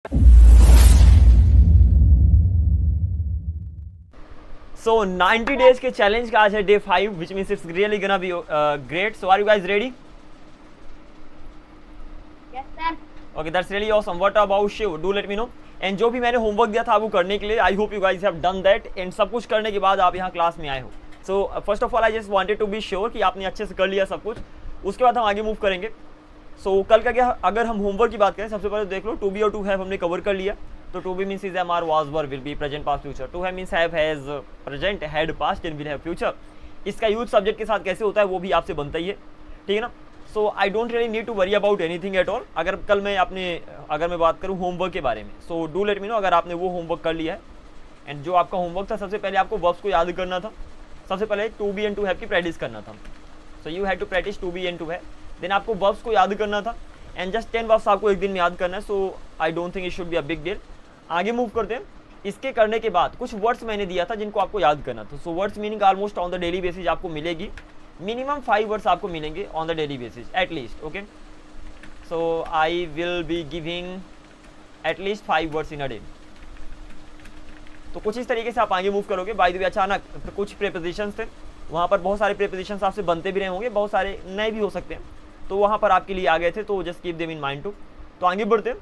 So 90 days के challenge का आज है day 5 which means it's really gonna be great. So are you guys ready? Yes, sir. Okay, that's really awesome. What about you? Do let me know. And जो भी मैंने homework दिया था वो करने के लिए आई hope you guys have done that and सब कुछ करने के बाद आप यहाँ क्लास में आए हो. So first of all I just wanted to be sure कि आपने अच्छे से कर लिया सब कुछ. उसके बाद हम आगे मूव करेंगे. सो कल का क्या, अगर हम होमवर्क की बात करें सबसे पहले देख लो टू बी और टू हैव हमने कवर कर लिया. तो to be means is am are was were will be present past future. To have means have has present had past and will have future. इसका यूज सब्जेक्ट के साथ कैसे होता है वो भी आपसे बनता ही है, ठीक है ना. So I don't really need to worry about anything at all. अगर कल मैं अगर मैं बात करूँ होमवर्क के बारे में, so do let me no अगर आपने वो होमवर्क कर लिया है. एंड जो आपका होमवर्क था सबसे पहले आपको वर्ब्स को याद करना था. सबसे पहले to be and to have की प्रैक्टिस करना था. So you have to practice to be and to have. Then आपको वर्ब्स को याद करना था एंड जस्ट 10 वर्ब्स आपको एक दिन में याद करना है. So I don't think it should be a big deal. आगे मूव करते हैं. इसके करने के बाद कुछ वर्ड्स मैंने दिया था जिनको आपको याद करना था. So words meaning almost on the daily basis आपको मिलेगी. मिनिमम 5 वर्ड्स आपको मिलेंगे on the daily basis at least. Okay, so I will be giving at least 5 words in a day. तो कुछ इस तरीके से आप आगे मूव करोगे. बाय द वे अचानक कुछ प्रेपोजिशंस थे, वहाँ पर बहुत सारे प्रेपोजिशंस आपसे बनते भी रहे होंगे, बहुत सारे नए भी हो सकते हैं, तो वहाँ पर आपके लिए आ गए थे. तो just keep them in mind too. तो आगे बढ़ते हैं.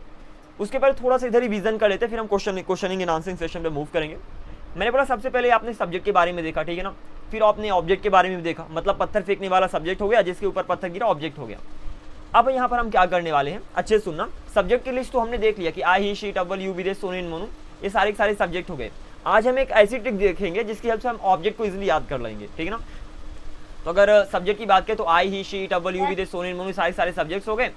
उसके पहले थोड़ा सा इधर रिवीजन कर लेते हैं, फिर हम क्वेश्चनिंग एंड आंसरिंग सेशन पे मूव करेंगे. मैंने बोला सबसे पहले आपने सब्जेक्ट के बारे में देखा, ठीक है ना. फिर आपने ऑब्जेक्ट के बारे में भी देखा, मतलब पत्थर फेंकने वाला सब्जेक्ट हो गया, जिसके ऊपर पत्थर गिरा ऑब्जेक्ट हो गया. अब यहाँ पर हम क्या करने वाले हैं, अच्छे से सुनना. सब्जेक्ट की लिस्ट तो हमने देख लिया कि आई ही शी टबल यू बी दे सोनू इन मोनू, ये सारे सब्जेक्ट हो गए. आज हम एक ऐसी ट्रिक देखेंगे जिसकी हेल्प से हम ऑब्जेक्ट को इजीली याद कर लेंगे, ठीक है ना. तो अगर सब्जेक्ट की बात करें तो आई ही शी टबल यू बी दे सोनू इन मोनू सारे सब्जेक्ट्स हो गए.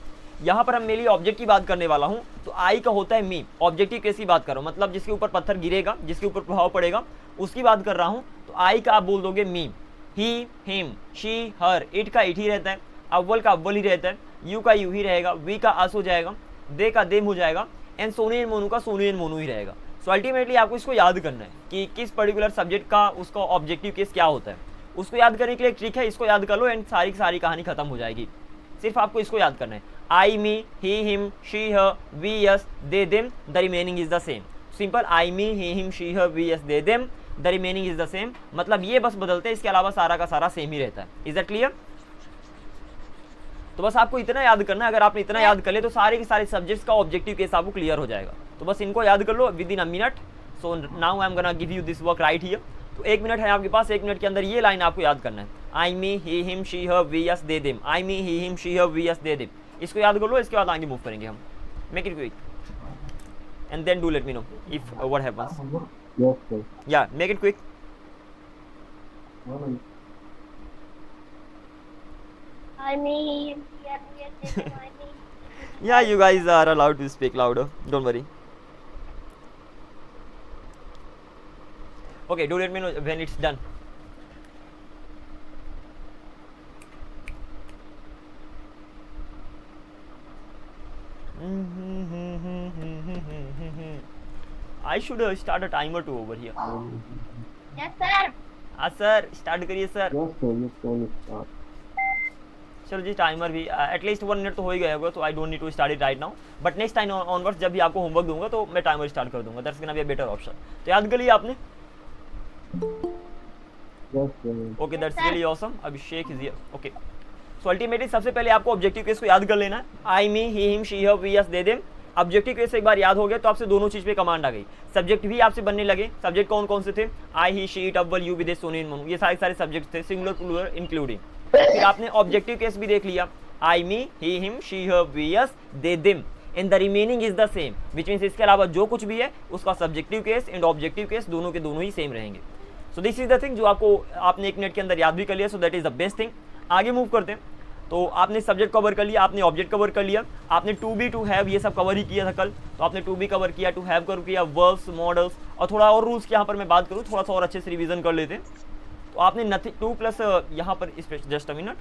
यहाँ पर हम मेनली ऑब्जेक्ट की बात करने वाला हूँ. तो आई का होता है मी. ऑब्जेक्टिव केस की बात करो, मतलब जिसके ऊपर पत्थर गिरेगा, जिसके ऊपर प्रभाव पड़ेगा, उसकी बात कर रहा हूँ. तो आई का आप बोल दोगे मी. He him she her. It का इट ही रहता है, अव्वल का अव्वल ही रहता है, यू का यू ही रहेगा, वी का अस हो जाएगा, दे का देम हो जाएगा, एंड सोनू एंड मोनू का सोनू एंड मोनू ही रहेगा. सो अल्टीमेटली आपको इसको याद करना है कि किस पर्टिकुलर सब्जेक्ट का उसका ऑब्जेक्टिव केस क्या होता है. उसको याद करने के लिए एक ट्रिक है, इसको याद कर लो एंड सारी की सारी कहानी खत्म हो जाएगी. सिर्फ आपको इसको याद करना है. I me, he him, she her, we us, they them, the remaining is the same. Simple. I me, he him, she her, we us, they them, the remaining is the same. मतलब ये बस बदलते हैं, इसके अलावा सारा का सारा सेम ही रहता है. Is that clear? तो बस आपको इतना याद करना है. अगर आपने इतना याद कर ले तो सारे के सारे सब्जेक्ट्स का ऑब्जेक्टिव केस आपको क्लियर हो जाएगा. तो बस इनको याद कर लो within a minute. So now I am gonna give you this work right here. तो 1 मिनट है आपके पास. 1 मिनट के अंदर ये लाइन आपको याद करना है. I me, he him, she her, we us, they them. I me, he him, she her, we us, they them. इसको याद कर लो. इसके बाद आगे मूव करेंगे हम. Make it quick and then do let me know if what happens. Yes, sir. या make it quick. I mean, yes, I mean. Yeah, you guys are allowed to speak louder. Don't worry. Okay, do let me know when it's done. I should start a timer too over here. Yes, sir. हाँ sir, start करिए sir. Yes, sir. Yes, sir. Start. चलो जी, timer भी at least 1 minute तो हो ही गया होगा. तो I don't need to start it right now, but next time onwards जब भी आपको होमवर्क दूंगा तो मैं टाइमर स्टार्ट कर दूंगा. That's gonna be a better option. तो याद कर लिया आपने? Yes, sir. Okay, that's really awesome. Abhishek is here. Okay, so ultimately सबसे पहले आपको ऑब्जेक्टिव केस को याद कर लेना है. I me, he him, she her, we us, they them. Objective case एक बार याद हो गया तो आपसे दोनों चीज पे कमांड आ गई. सब्जेक्ट भी आपसे बनने लगे. सब्जेक्ट कौन कौन से थे? आई ही शी इट अव्वल यू बी दे सोनू इन मोनू. ये सारे सब्जेक्ट थे, सिंगुलर प्लूरल इंक्लूडिंग. फिर आपने ऑब्जेक्टिव केस भी देख लिया. I me, he him, she her, we us, they them, and the remaining is the same. Which means इसके अलावा जो कुछ भी है उसका subjective case and objective case दोनों के दोनों ही सेम रहेंगे. So this is the thing जो आपको आपने 1 मिनट के अंदर याद भी कर लिया. So that is the best thing. आगे मूव करते हैं. तो आपने सब्जेक्ट कवर कर लिया, आपने ऑब्जेक्ट कवर कर लिया, आपने टू बी टू हैव ये सब कवर ही किया था कल. तो आपने टू बी कवर किया, टू हैव कवर किया, वर्ब्स, मॉडल्स और थोड़ा और रूल्स की यहाँ पर मैं बात करूँ, थोड़ा सा और अच्छे से रिवीजन कर लेते हैं. तो आपने नथिंग 2 प्लस यहाँ पर जस्ट अ मिनट,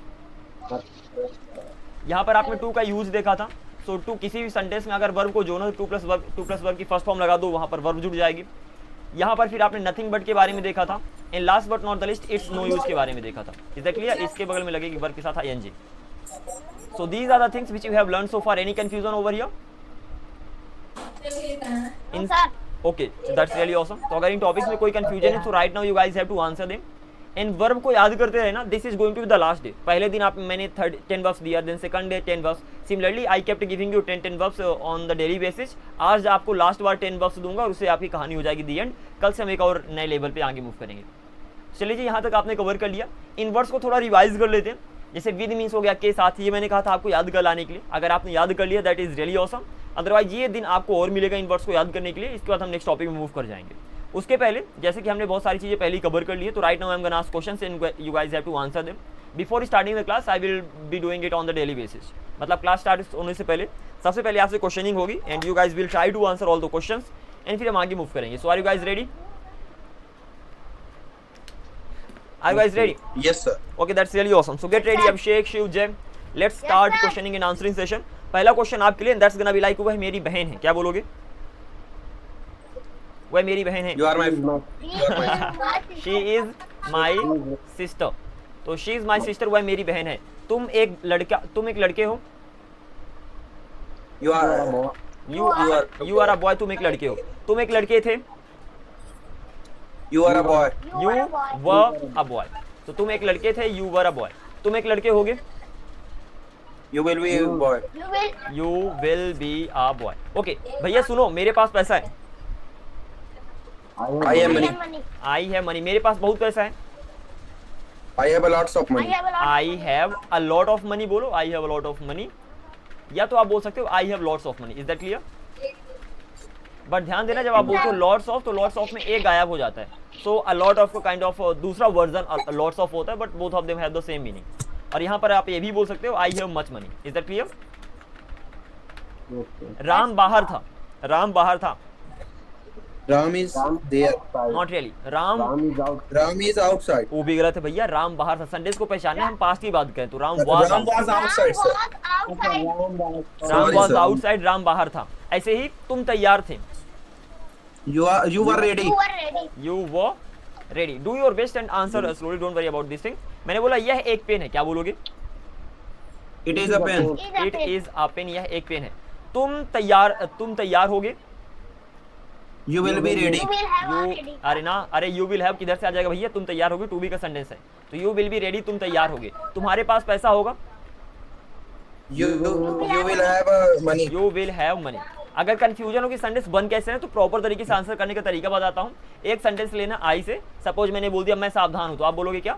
यहाँ पर आपने 2 का यूज देखा था. सो 2 किसी भी सेंटेंस में अगर वर्ब को जोड़ो तो 2 प्लस वर्ब की फर्स्ट फॉर्म लगा दो, वहाँ पर वर्ब जुड़ जाएगी. यहाँ पर फिर आपने नथिंग बट के बारे में देखा था. And last but not the list it's no use के बारे में देखा था. Is that clear? इसके बगल में लगेगी वर्ब के साथ ing. So these are the things which you have learned so far. Any confusion over here? No, sir. Okay, that's really awesome. तो अगर इन टॉपिक्स में कोई कंफ्यूजन है तो right now you guys have to answer them. And verb को याद करते रहे ना, this is going to be the last day. पहले दिन आप मैंने 10 वर्ब्स दिया, then second day 10 verbs. Similarly I kept giving you 10 verbs on the daily basis. आज आपको लास्ट बार 10 वर्ब्स दूंगा और उससे आपकी कहानी हो जाएगी दी एंड। कल से हम एक और नए लेवल पे आगे मूव करेंगे। चलिए जी, यहाँ तक आपने कवर कर लिया। इन वर्ड्स को थोड़ा रिवाइज कर लेते हैं। जैसे विद मीन्स हो गया के साथ, ये मैंने कहा था आपको याद कर लाने के लिए। अगर आपने याद कर लिया that is really awesome. Otherwise ये दिन आपको और मिलेगा इन वर्ड्स को याद करने के लिए। इसके बाद हम नेक्स्ट टॉपिक में मूव कर जाएंगे। उसके पहले जैसे कि हमने बहुत सारी चीज़ें पहले ही कवर कर ली है, तो right now I am gonna ask questions and you guys have to answer them. Before starting the class I will be doing it on the daily basis. मतलब क्लास स्टार्ट होने से पहले सबसे पहले आपसे क्वेश्चनिंग होगी and you guys will try to answer all the questions and फिर हम आगे मूव करेंगे। So are you guys ready? Are you guys ready? Yes, sir. Okay, that's really awesome. So get ready, Abhishek, Shiv, Jay. Let's start questioning and answering session. पहला question आपके लिए, that's gonna be like, वह मेरी बहन है। क्या बोलोगे? वह मेरी बहन है। You are my. She is my sister. तो she is my sister, वह मेरी बहन है। तुम एक लड़के हो। You are. You are a boy, तुम एक लड़के हो। तुम एक लड़के थे। You are a boy. You were a boy. तो तुम एक लड़के थे, you were a boy. तुम एक लड़के होगे। You will be a boy. You will be a boy. Okay, भैया सुनो, मेरे पास पैसा है। I have money. I have money. मेरे पास बहुत पैसा है। I have a lots of money. I have a lot of money बोलो। I have a lot of money। या तो आप बोल सकते हो I have lots of money. Is that clear? But ध्यान देना, जब आप बोलते हो लॉट्स ऑफ, तो लॉट्स ऑफ में एक गायब हो जाता है। सो अ लॉट ऑफ को काइंड ऑफ दूसरा वर्जन लॉट्स ऑफ होता है, but both of them have the same meaning. और यहाँ पर आप ये भी बोल सकते हो I have much money. Is that clear? Ram बाहर था। राम बाहर था। Ram is there. Not really. Ram Ram is outside. वो भी गलत है भैया। राम बाहर था। संडेज को पहचानने हम पास्ट की बात करें तो Ram Ram was was outside, sir. Ram Sorry, was sir. Outside, Ram बाहर था। ऐसे ही तुम तैयार थे। You were ready. You were ready. Do your best and answer slowly. Don't worry about this thing. मैंने बोला यह एक पेन है। क्या बोलोगे? It is a pen. It is a pen. यह एक पेन है। तुम तैयार होगे। You will be ready. You अरे ना, अरे you will have किधर से आ जाएगा भैया? तुम तैयार होगे, to be का सेंटेंस है। तो you will be ready, तुम तैयार होगे। तुम्हारे पास पैसा होगा। You will have money. You will have money. अगर कंफ्यूजन हो कि सेंटेंस बन कैसे है, तो प्रॉपर तरीके से आंसर करने का तरीका बताता हूँ। एक सेंटेंस लेना आई से। सपोज मैंने बोल दिया मैं सावधान हूँ, तो आप बोलोगे क्या?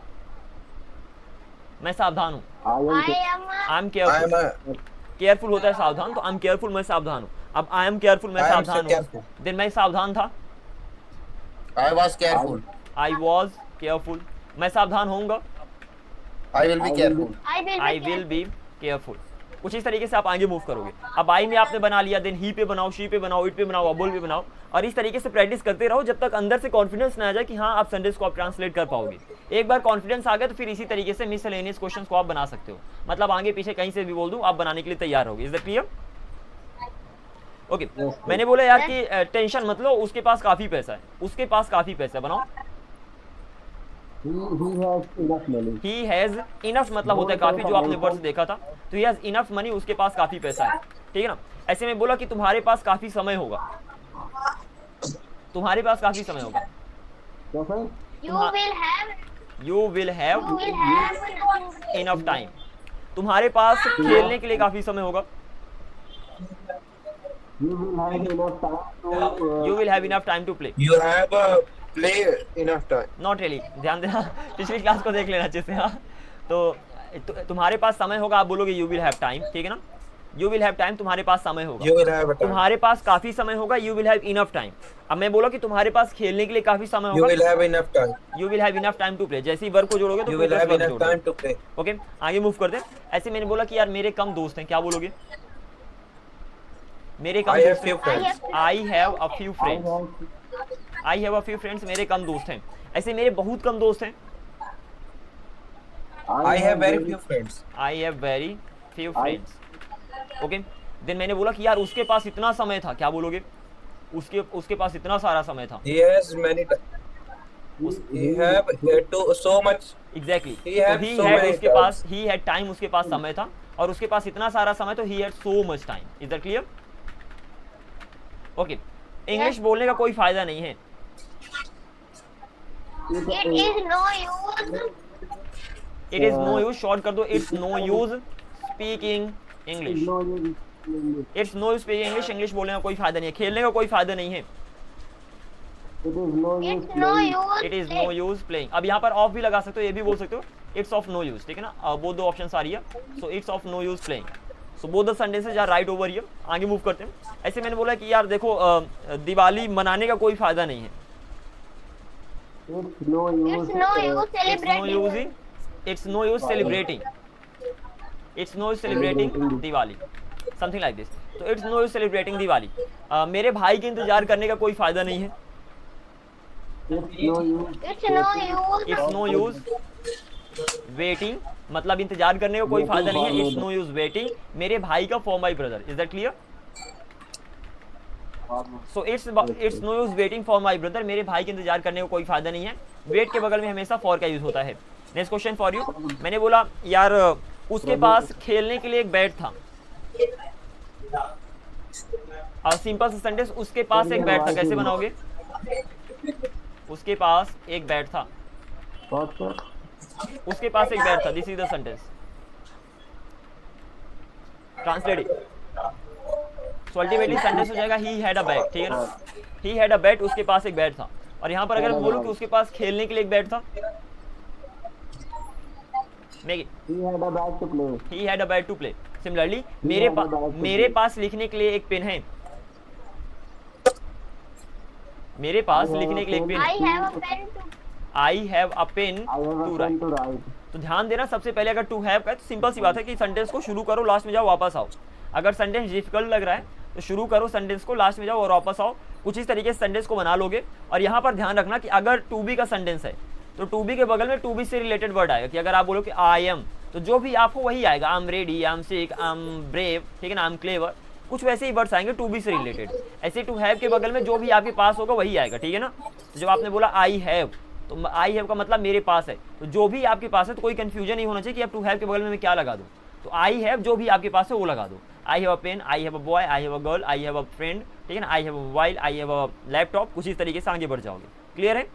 मैं सावधान हूँ। I M careful. केयरफुल होता है सावधान, तो आई एम केयरफुल, मैं सावधान हूँ। अब आई एम केयरफुल, मैं I am सावधान careful. हूँ। देन मैं सावधान था। I was careful. I was careful. मैं सावधान होऊंगा। I will be careful. I will be careful. कुछ इस तरीके से आप आगे मूव करोगे। अब आई में आपने बना लिया, देन ही पे बनाओ, शी पे बनाओ, इट पे बनाओ, अबुल पे बनाओ, और इस तरीके से प्रैक्टिस करते रहो जब तक अंदर से कॉन्फिडेंस ना आ जाए कि हाँ आप सेंटेंस को आप ट्रांसलेट कर पाओगे। एक बार कॉन्फिडेंस आ गया तो फिर इसी तरीके से मिसलेनियस क्वेश्चंस को आप बना सकते हो। मतलब आगे पीछे कहीं से भी बोल दूं, आप बनाने के लिए तैयार होगे। Is that clear? ओके, मैंने बोला यार कि टेंशन मत लो, उसके पास काफी पैसा है। उसके पास काफी पैसा है, बनाओ। ही हैज इनफ मतलब होता है काफी, जो आपने वर्ड्स देखा था। तो ही हैज इनफ मनी, उसके पास काफी पैसा है। ठीक है ना? ऐसे में बोला कि तुम्हारे पास काफी समय होगा। तुम्हारे पास काफी समय होगा। You will have enough time. तुम्हारे पास खेलने के लिए काफी समय होगा। You will have enough time to play. You have play enough time. Not really. ध्यान देना, पिछली क्लास को देख लेना अच्छे से। हाँ, तो तुम्हारे पास समय होगा, आप बोलोगे यू विल हैव टाइम। ठीक है ना? यू विल हैव टाइम, तुम्हारे पास समय होगा। You will have a time. तुम्हारे पास काफी समय होगा, you will have enough time. अब मैं बोला कि तुम्हारे पास खेलने के लिए काफी समय You होगा, will have enough time. You will have enough time to play. जैसे ही वर्ब को जोड़ोगे तो You फिर will have verb enough जोड़ दो। time to play. ओके, आगे मूव करते हैं। ऐसे मैंने बोला कि यार मेरे कम दोस्त हैं। क्या बोलोगे? मेरे कम I have दोस्त few friends. I have a few friends. I have a few friends, मेरे कम दोस्त हैं। ऐसे मेरे बहुत कम दोस्त हैं। I have very few friends. I have very few friends. Okay, then मैंने बोला कि यार उसके पास इतना समय था। क्या बोलोगे? उसके पास इतना सारा समय था। He has many time. He have to so much. Exactly. He had he so had many उसके पास, ही हैड टाइम, उसके पास समय था, और उसके पास इतना सारा समय, तो he had so much time. Is that clear? Okay, English बोलने का कोई फायदा नहीं है। It is no use. It is no use, short कर दो, it's no use speaking English. No use English. It's no use speaking English, English बोलने का कोई फायदा नहीं है, खेलने का कोई फायदा नहीं है। It is no use It's no playing. use. It is no use playing. अब यहाँ पर ऑफ भी लगा सकते हो, ये भी बोल सकते हो इट्स ऑफ नो यूज, ठीक है ना, वो दो ऑप्शन आ रही है। So it's of no use playing, so both the sentences are right over here. आगे मूव करते हैं। ऐसे मैंने बोला कि यार देखो दिवाली मनाने का कोई फायदा नहीं है। It's no use. It's no use it's no use celebrating. It's no use celebrating, it's no use celebrating Diwali, something like this. तो it's no use celebrating Diwali. मेरे भाई के इंतजार करने का कोई फायदा नहीं है। It's no use. It's no use. It's no use waiting, मतलब इंतजार करने का कोई फायदा नहीं है। इट्स नो यूज वेटिंग मेरे भाई का for my brother, is that clear? So it's no use waiting for my brother, मेरे भाई के इंतजार करने का कोई फायदा नहीं है। वेट के बगल में हमेशा फॉर का यूज होता है। Next question for you. मैंने बोला यार उसके पास खेलने के लिए एक बैट था। सिंपल सा सेंटेंस, उसके पास एक बैट था, कैसे बनाओगे? उसके पास एक बैट था, What, sir? उसके पास एक बैट था, this is the sentence. Translate it. So ultimately sentence हो जाएगा ही हैड अ बैट, ठीक है ना, ही हैड अ बैट, उसके पास एक बैट था। और यहाँ पर अगर मैं बोलूँ कि उसके पास खेलने के लिए एक बैट था, He had a bat to play. He had a bat to play. Similarly मेरे पास लिखने के लिए एक पेन है, मेरे पास लिखने के लिए एक पेन I है। have a pen to. I have a pen I have to a pen write. to write. तो ध्यान देना, सबसे पहले अगर टू हैव का है तो सिंपल सी बात है कि सेंटेंस को शुरू करो, लास्ट में जाओ, वापस आओ। अगर सेंटेंस डिफिकल्ट लग रहा है तो शुरू करो सेंटेंस को, लास्ट में जाओ और वापस आओ। कुछ इस तरीके से सेंटेंस को बना लोगे। और यहाँ पर ध्यान रखना कि अगर टू बी का सेंटेंस है तो टू बी के बगल में टू बी से रिलेटेड वर्ड आएगा। कि अगर आप बोलो कि आई एम, तो जो भी आप हो वही आएगा। आई am ready, I am sick, I am brave, ठीक है ना, आई एम क्लेवर, कुछ वैसे ही वर्ड्स आएंगे टू बी से रिलेटेड। ऐसे टू हैव के बगल में जो भी आपके पास होगा वही आएगा, ठीक है ना। तो जब आपने बोला आई हैव, तो आई हैव का मतलब मेरे पास है, तो जो भी आपके पास है, तो कोई कंफ्यूजन नहीं होना चाहिए कि अब टू हैव के बगल में मैं क्या लगा दूँ। तो आई हैव जो भी आपके पास है वो लगा दो। I have a pen, I have a boy, I have a girl, I have a friend, ठीक है ना, I have a mobile, I have a laptop, कुछ इस तरीके से आगे बढ़ जाओगे। क्लियर है?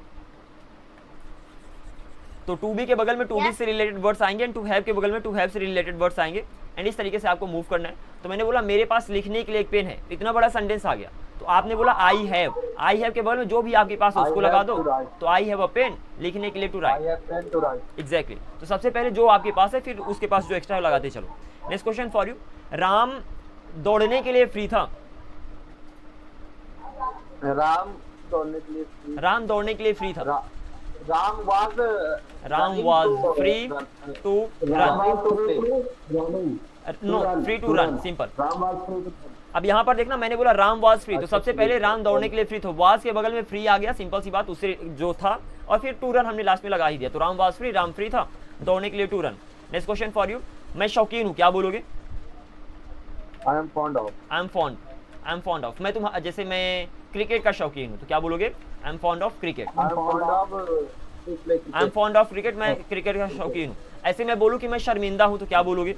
तो टू बी के बगल में टू बी से रिलेटेड वर्ड्स आएंगे एंड टू हैव के बगल में टू हैव से रिलेटेड वर्ड्स आएंगे एंड इस तरीके से आपको मूव करना है। तो मैंने बोला मेरे पास लिखने के लिए एक पेन है, इतना बड़ा सेंटेंस आ गया। तो आपने बोला आई हैव के बगल में जो भी आपके पास है उसको लगा दो। तो आई हैव अ पेन, लिखने के लिए to I write, have pen to write. Exactly. तो सबसे पहले जो आपके पास है, फिर उसके पास जो एक्स्ट्रा लगाते चलो। Next question for you. Ram दौड़ने के लिए फ्री था। Ram दौड़ने के लिए free. राम दौड़ने के लिए फ्री था। Ram was Ram was free to run, running. No free to run, simple. Ram was free to run. अब यहाँ पर देखना, मैंने बोला राम वाज फ्री, तो सबसे पहले राम दौड़ने के लिए फ्री था, वाज के बगल में फ्री आ गया, सिंपल सी बात, उससे जो था, और फिर टू रन हमने लास्ट में लगा ही दिया। तो Ram was free, Ram free था, दौड़ने के लिए to run. Next question for you. मैं शौकीन हूँ, क्या बोलोगे? I am fond of. I am fond of. मैं जैसे मैं क्रिकेट का शौकीन हूँ तो क्या बोलोगे? आई am fond of cricket. I am fond of to play cricket. I am fond of cricket, मैं क्रिकेट का शौकीन हूँ। ऐसे मैं बोलूँ कि मैं शर्मिंदा हूँ तो क्या बोलोगे?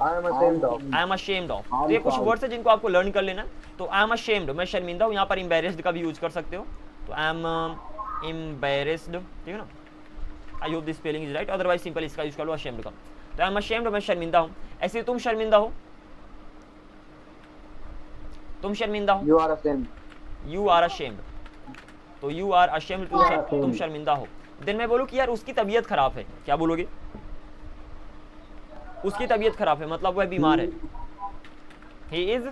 I am ashamed of. I M ashamed of. तो ये कुछ वर्ड्स है जिनको आपको लर्न कर लेना। तो आई एम अशेम्ड, मैं शर्मिंदा हूँ, यहाँ पर एम्बैरेस्ड का भी यूज कर सकते हो। तो आई एम एम्बैरेस्ड, ठीक है ना। I hope this spelling is right, otherwise simple इसका यूज कर लो अशेम्ड का। तो आई एम अशेम्ड, मैं शर्मिंदा हूँ। ऐसे तुम शर्मिंदा हो, तुम शर्मिंदा हो, You are ashamed. You are ashamed. तो यू आर अशेम्ड, तुम शर्मिंदा हो। देन मैं बोलूँ कि यार उसकी तबीयत खराब है, क्या बोलोगे? उसकी तबीयत खराब है मतलब वह बीमार है। He is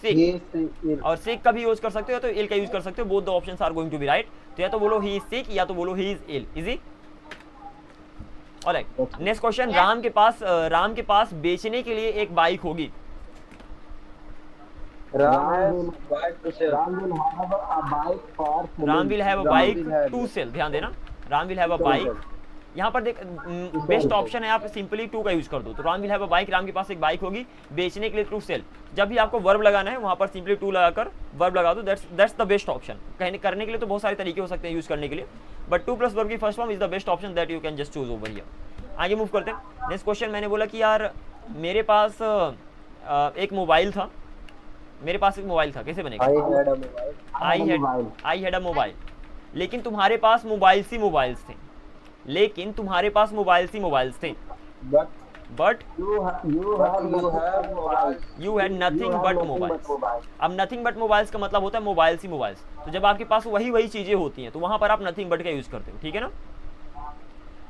sick, He is ill. और सिक का भी यूज कर सकते हो या तो इल का यूज कर सकते हो। Both the options are going to be right. तो या तो बोलो ही इज सिक या तो बोलो he is ill. Easy? Alright, next question. Ram के पास बेचने के लिए एक बाइक होगी। Ram has bike to sell. Ram will have a bike for selling. Ram will have a Ram bike will have- to sell, ध्यान देना, Ram will have a To bike. sell. यहाँ पर देख, बेस्ट ऑप्शन है, आप सिंपली टू का use कर दो। तो Ram will have a bike, Ram के पास एक बाइक होगी, बेचने के लिए टू सेल। जब भी आपको वर्ब लगाना है वहाँ पर सिंपली टू लगाकर वर्ब लगा दो, दैट्स द बेस्ट ऑप्शन। कहने करने के लिए तो बहुत सारे तरीके हो सकते हैं यूज करने के लिए, बट टू प्लस वर्ब की first form is the best option that you can just choose over here. आगे मूव करते हैं। Next question. मैंने बोला कि यार मेरे पास एक मोबाइल था, मेरे पास एक मोबाइल था, कैसे बनेगा? I had a mobile. I had a mobile, लेकिन तुम्हारे पास मोबाइल्स ही मोबाइल्स थे, लेकिन तुम्हारे पास मोबाइल्स ही मोबाइल्स थे, But but You but you have mobile. You had nothing but mobiles. अब नथिंग बट मोबाइल्स का मतलब होता है मोबाइल्स ही मोबाइल्स। तो जब आपके पास वही वही चीज़ें होती हैं तो वहाँ पर आप नथिंग बट का यूज़ करते हो, ठीक है ना?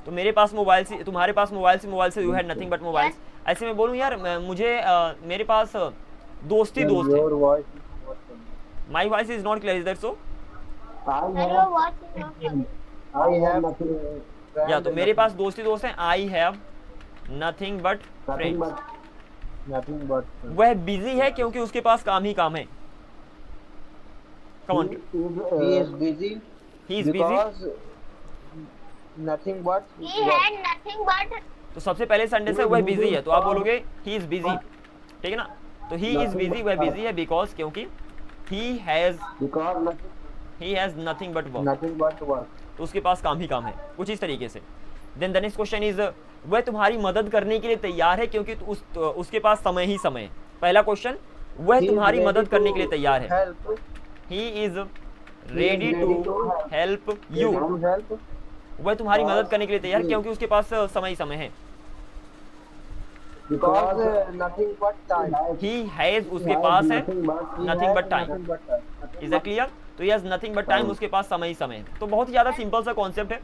तो मेरे पास मोबाइल से, तुम्हारे पास मोबाइल से you had nothing but mobiles. ऐसे में बोलूँ यार मुझे मेरे पास दोस्त ही दोस्त है। Your voice is not coming. My voice is not clear, is that so? Hello, what is your name? I have friend या तो मेरे पास दोस्त ही दोस्त हैं। I have nothing but friends. nothing but friends. वह बिजी है क्योंकि उसके पास काम ही काम है। Come on, He is busy he is busy. because nothing but He had nothing but तो सबसे पहले सेंटेंस है वह बिजी है, तो आप बोलोगे ही इज बिजी, ठीक है ना? तो ही इज बिजी, वह बिजी है बिकॉज, क्योंकि he has nothing but work, nothing but work. तो उसके पास काम ही काम है, कुछ इस तरीके से। Then the next question is वह तुम्हारी मदद करने के लिए तैयार है क्योंकि उसके पास समय ही समय है। पहला क्वेश्चन, वह He is तुम्हारी ready मदद करने to के लिए तैयार है। help. He is ready to help you. To help वह तुम्हारी मदद करने के लिए तैयार है क्योंकि उसके पास समय ही समय है। because nothing but time. He has, उसके पास है nothing but time. Nothing but time. Is that clear? तो यस नथिंग बट टाइम, उसके पास समय ही समय है। तो बहुत ही ज़्यादा सिंपल सा कॉन्सेप्ट है।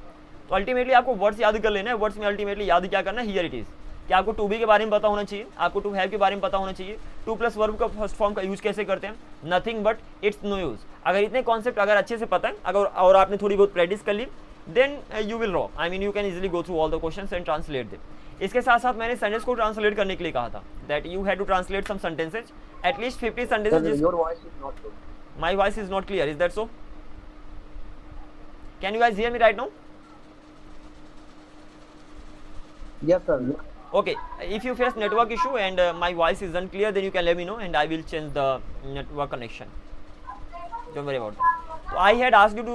तो अल्टीमेटली आपको वर्ड्स याद कर लेना है। वर्ड्स में अल्टीमेटली याद क्या करना है? हियर इट इज, कि आपको टू बी के बारे में पता होना चाहिए, आपको टू हैव के बारे में पता होना चाहिए, टू प्लस वर्ब का फर्स्ट फॉर्म का यूज कैसे करते हैं, nothing but, it's no use. अगर इतने कॉन्सेप्ट अगर अच्छे से पता है, अगर और आपने थोड़ी बहुत प्रैक्टिस कर ली, then you will rock. I mean you can easily go through all the questions and translate them. इसके साथ साथ मैंने सेंटेंस को ट्रांसलेट करने के लिए कहा था, that you have to translate some sentences, at least 50 sentences. Your voice is not good. My voice is not clear, is that so? Can you guys hear me right now? Yes, sir. Okay, if you face network issue and my voice is unclear, then you can let me know and I will change the network connection. Don't worry about that. So I had asked you to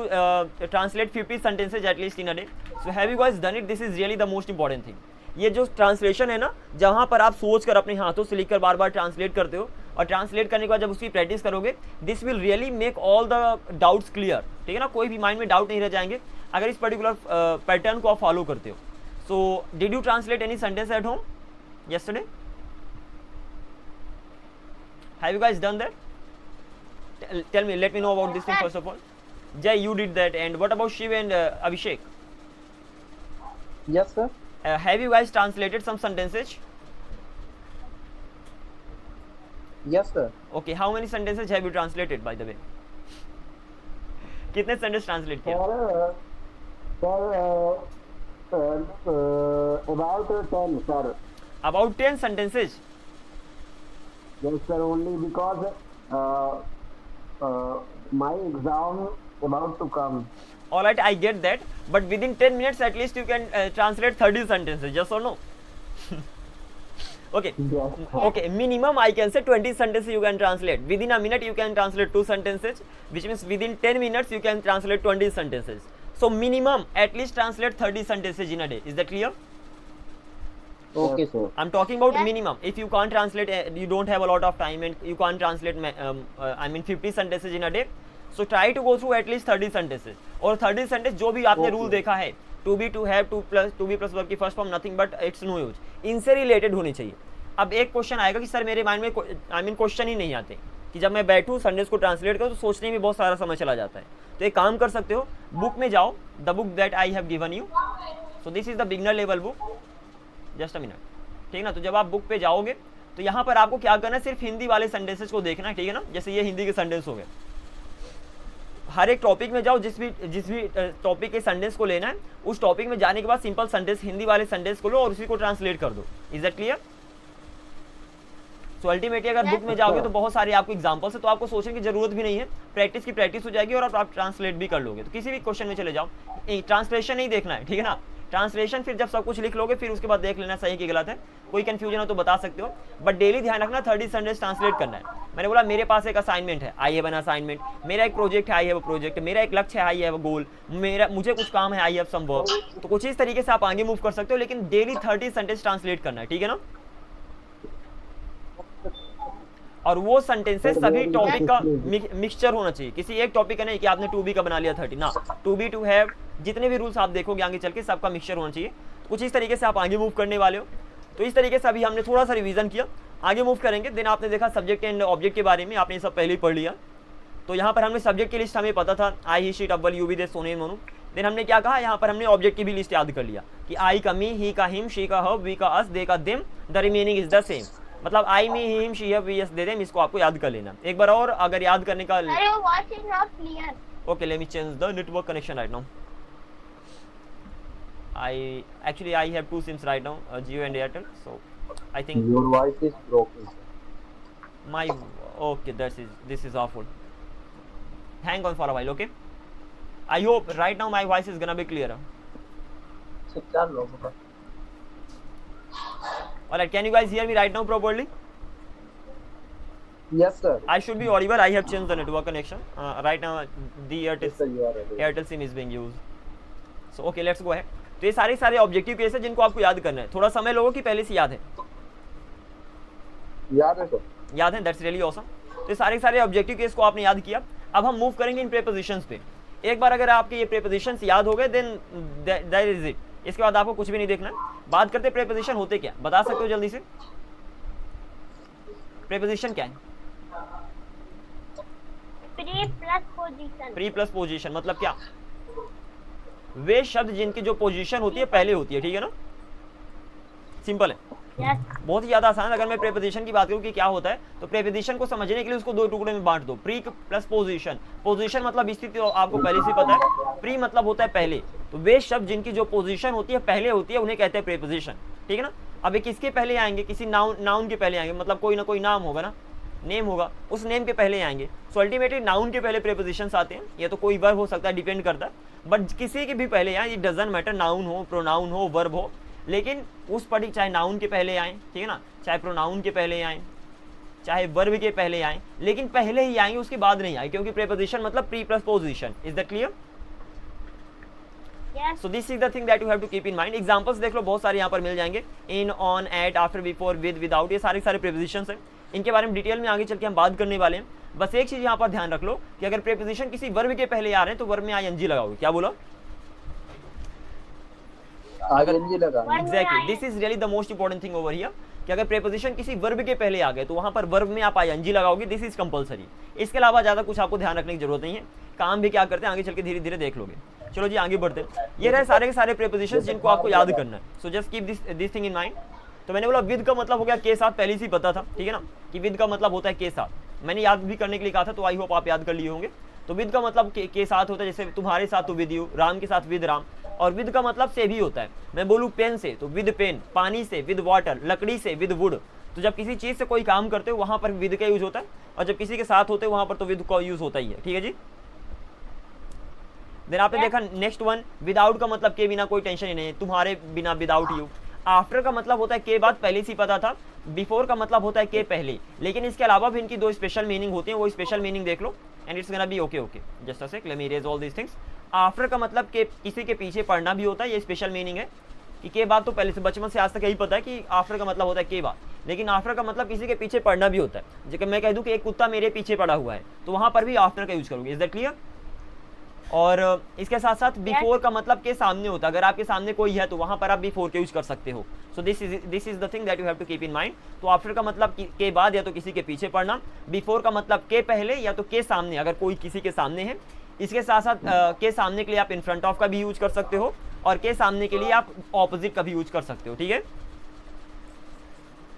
translate 50 sentences at least in a day. So have you guys done it? This is really the most important thing. ये जो translation है ना, जहाँ पर आप सोच कर अपने हाथों से लिखकर बार बार ट्रांसलेट करते हो, और ट्रांसलेट करने के बाद जब उसकी प्रैक्टिस करोगे, this will really make all the doubts clear, ठीक है ना? कोई भी माइंड में डाउट नहीं रह जाएंगे अगर इस पर्टिकुलर पैटर्न को आप फॉलो करते हो। So did you translate any sentence at home yesterday? Have you guys done that? Tell me, let me know about this thing first of all. Jay, you did that, and what about Shiv and Abhishek? Yes, sir. Have you guys translated some sentences? Yes, sir. Okay, how many sentences have you translated, by the way? कितने sentence translate किया? About 10, sir. About 10 sentences. Yes, sir. Only because my exam about to come. All right, I get that, but within 10 minutes at least you can translate 30 sentences. Yes or no? Okay. Yes. Okay, minimum I can say 20 sentences you can translate. Within a minute you can translate 2 sentences, which means within 10 minutes you can translate 20 sentences. So minimum at least translate 30 sentences in a day. Is that clear? Okay, Yes, sir. I'm talking about Yes. minimum. If you can't translate, you don't have a lot of time and you can't translate, I mean 50 sentences in a day. So try to go through at least 30 sentences. और 30 sentence जो भी आपने rule देखा है, to be, to have, to be plus verb की first form nothing but it's no use, इनसे related होनी चाहिए। अब एक क्वेश्चन आएगा कि सर मेरे माइंड में आई मीन क्वेश्चन ही नहीं आते, कि जब मैं बैठूँ सेंटेंस को ट्रांसलेट करूँ तो सोचने में बहुत सारा समय चला जाता है। तो एक काम कर सकते हो, बुक में जाओ, the book that I have given you, so this is the beginner level book, just a minute, ठीक है ना? तो जब आप बुक पे जाओगे तो यहाँ पर आपको क्या करना है, सिर्फ हिंदी वाले सेंटेंसेस को देखना है, ठीक है ना? जैसे ये हिंदी के सेंटेंस हो गए, हर एक टॉपिक में जाओ, जिस भी टॉपिक के सेंटेंस को लेना है, उस टॉपिक में जाने के बाद सिंपल सेंटेंस, हिंदी वाले सेंटेंस को लो और उसी को ट्रांसलेट कर दो। Is that clear? So ultimately अगर बुक में जाओगे तो बहुत सारे आपको एग्जांपल्स है, तो आपको सोचने की जरूरत भी नहीं है, प्रैक्टिस की प्रैक्टिस हो जाएगी और आप ट्रांसलेट भी कर लोगे। तो किसी भी क्वेश्चन में चले जाओ, ट्रांसलेशन नहीं देखना है, ठीक है ना? ट्रांसलेशन फिर जब सब कुछ लिख लोगे फिर उसके बाद देख लेना सही कि गलत है, कोई कंफ्यूजन हो तो बता सकते हो, बट डेली ध्यान रखना 30 सेंटेंस ट्रांसलेट करना है। मैंने बोला मेरे पास एक असाइनमेंट है, आई हैव एन असाइनमेंट, मेरा एक प्रोजेक्ट है, आई हैव अ प्रोजेक्ट, मेरा एक लक्ष्य है, आई हैव अ गोल, मुझे कुछ काम है, आई हैव सम वर्क। तो कुछ इस तरीके से आप आगे मूव कर सकते हो, लेकिन डेली 30 सेंटेंस ट्रांसलेट करना है, ठीक है ना? और वो सेंटेंसेस But सभी where is टॉपिक का the मिक्सचर होना चाहिए, किसी एक टॉपिक का नहीं कि आपने टू बी का बना लिया 30 ना, टू बी टू हैव, जितने भी रूल्स आप देखोगे आगे चल के सबका मिक्सचर होना चाहिए। तो कुछ इस तरीके से आप आगे मूव करने वाले हो। तो इस तरीके से अभी हमने थोड़ा सा रिवीजन किया, आगे मूव करेंगे। देन आपने देखा सब्जेक्ट एंड ऑब्जेक्ट के बारे में, आपने सब पहले ही पढ़ लिया। तो यहाँ पर हमने सब्जेक्ट की लिस्ट हमें पता था, आई ही शी अव्वल यू भी दे सोने मोनू। देन हमने क्या कहा, यहाँ पर हमने ऑब्जेक्ट की भी लिस्ट याद कर लिया कि आई का मी, ही का हिम, शी का हव, वी का अस, दे का them, the remaining is the same. मतलब आई मी हिम शी हव वी अस दे देम, इसको आपको याद कर लेना। एक बार और अगर याद करने का, Sir, your voice is not clear. okay, let me change the network connection right now. I have two sims right now, Jio and Airtel, so I think Your voice is broken. my, okay, this is awful. Hang on for a while, okay? I hope right now my voice is gonna be clearer. से क्या लोगों का Alright, can you guys hear me right now properly? Yes, sir. I should be audible. I have changed the network connection. Right now the Yes, sir, you are ready. Airtel SIM is being used. So okay, let's go ahead. तो ये सारे objective case है जिनको आपको याद करना है। थोड़ा समय लोगों की पहले से याद है, याद है सर? याद है, दैट्स रियली ऑसम। तो ये सारे ऑब्जेक्टिव केस को आपने याद किया। अब हम मूव करेंगे इन प्रीपोजिशंस पे। एक बार अगर आपके ये प्रीपोजिशंस याद हो गए देन दैट इज इट। इसके बाद आपको कुछ भी नहीं देखना है। बात करते प्रीपोजिशन होते क्या, बता सकते हो जल्दी से? प्रीपोजिशन क्या है? Pre plus position. Pre plus position मतलब क्या? वे शब्द जिनकी जो पोजीशन होती है पहले होती है, ठीक है ना? सिंपल है, Yes. बहुत ही ज्यादा आसान। अगर मैं प्रीपोजिशन की बात करूं कि क्या होता है, तो प्रीपोजिशन को समझने के लिए उसको दो टुकड़े में बांट दो। Pre plus position. पोजीशन मतलब स्थिति, आपको पहले से पता है। प्री मतलब होता है पहले। तो वे शब्द जिनकी जो पोजीशन होती है पहले होती है उन्हें कहते हैं प्रीपोजिशन, ठीक है ना? अब ये किसके पहले आएंगे? किसी नाउन के पहले आएंगे, मतलब कोई ना कोई नाम होगा ना, नेम होगा, उस नेम के पहले आएंगे। सो अल्टीमेटली नाउन के पहले प्रीपोजिशंस आते हैं। ये तो कोई वर्ब हो सकता है, डिपेंड करता है, बट किसी के भी पहले आए, इट डजंट मैटर, नाउन हो, प्रोनाउन हो, वर्ब हो, लेकिन उस पढ़ी चाहे नाउन के पहले आए, ठीक है ना, चाहे प्रोनाउन के पहले आए, चाहे वर्ब के पहले आए, लेकिन पहले ही आएंगे, उसके बाद नहीं आए, क्योंकि प्रीपोजिशन मतलब pre plus position. Is that clear? Yes. So this is the thing that you have to keep in mind. Examples देख लो, बहुत सारे यहाँ पर मिल जाएंगे। In, on, at, after, before, with, without, ये सारे प्रीपोजिशंस हैं। इनके बारे में डिटेल में आगे चल के हम बात करने वाले हैं। बस एक चीज यहाँ पर ध्यान रख लो कि अगर प्रीपोजिशन किसी वर्ब के पहले आ रहे हैं तो वर्ब में आईएनजी लगाओगे। क्या बोला? आईएनजी लगाना। Exactly, this is really the most important thing over here कि अगर प्रीपोजिशन किसी वर्ब के पहले आ गए तो वहां पर वर्ब में आप आईएनजी लगाओगे। This is compulsory. इसके अलावा ज्यादा कुछ आपको ध्यान रखने की जरूरत नहीं है। काम भी क्या करते हैं आगे चल के धीरे धीरे देख लोगे। चलो जी आगे बढ़ते हैं। ये रहे सारे के सारे प्रीपोजिशंस जिनको आपको याद करना है। So just keep this thing in mind. तो मैंने बोला विद का मतलब हो गया के साथ, पहले से ही पता था, ठीक है ना, कि विद का मतलब होता है के साथ। मैंने याद भी करने के लिए कहा था, तो आई होप आप याद कर लिए होंगे। तो विद का मतलब के साथ होता है, जैसे तुम्हारे साथ तो विद यू, राम के साथ विद राम। और विद का मतलब से भी होता है। मैं बोलूँ पेन से तो विद पेन, पानी से विद वाटर, लकड़ी से विद वुड। तो जब किसी चीज़ से कोई काम करते हो वहाँ पर विद का यूज होता है, और जब किसी के साथ होते हो वहाँ पर तो विद का यूज होता ही है, ठीक है जी। देन आपने देखा नेक्स्ट वन, विदाउट का मतलब के बिना, कोई टेंशन ही नहीं है, तुम्हारे बिना, विदाउट यू। आफ्टर का मतलब होता है के बाद, पहले से ही पता था। बिफोर का मतलब होता है के पहले, लेकिन इसके अलावा भी इनकी दो स्पेशल मीनिंग होती है, वो स्पेशल मीनिंग देख लो and it's gonna be okay. Just a sec, let me erase all these things. After का मतलब के किसी के पीछे पढ़ना भी होता है, ये स्पेशल मीनिंग है कि के बाद तो पहले से बचपन से आज तक यही पता है कि आफ्टर का मतलब होता है के बाद, लेकिन आफ्टर का मतलब किसी के पीछे पढ़ना भी होता है। जैसे मैं कह दूं कि एक कुत्ता मेरे पीछे पड़ा हुआ है, तो वहां पर भी आफ्टर का यूज करोगे। Is that clear? और इसके साथ साथ बिफोर का मतलब के सामने होता है। अगर आपके सामने कोई है तो वहां पर आप बिफोर के यूज कर सकते हो। So this is the thing that you have to keep in mind. तो आफ्टर का मतलब के बाद या तो किसी के पीछे पढ़ना, बिफोर का मतलब के पहले या तो के सामने, अगर कोई किसी के सामने है। इसके साथ साथ के सामने के लिए आप इन फ्रंट ऑफ का भी यूज कर सकते हो, और के सामने के लिए आप ऑपोजिट का भी यूज कर सकते हो, ठीक है।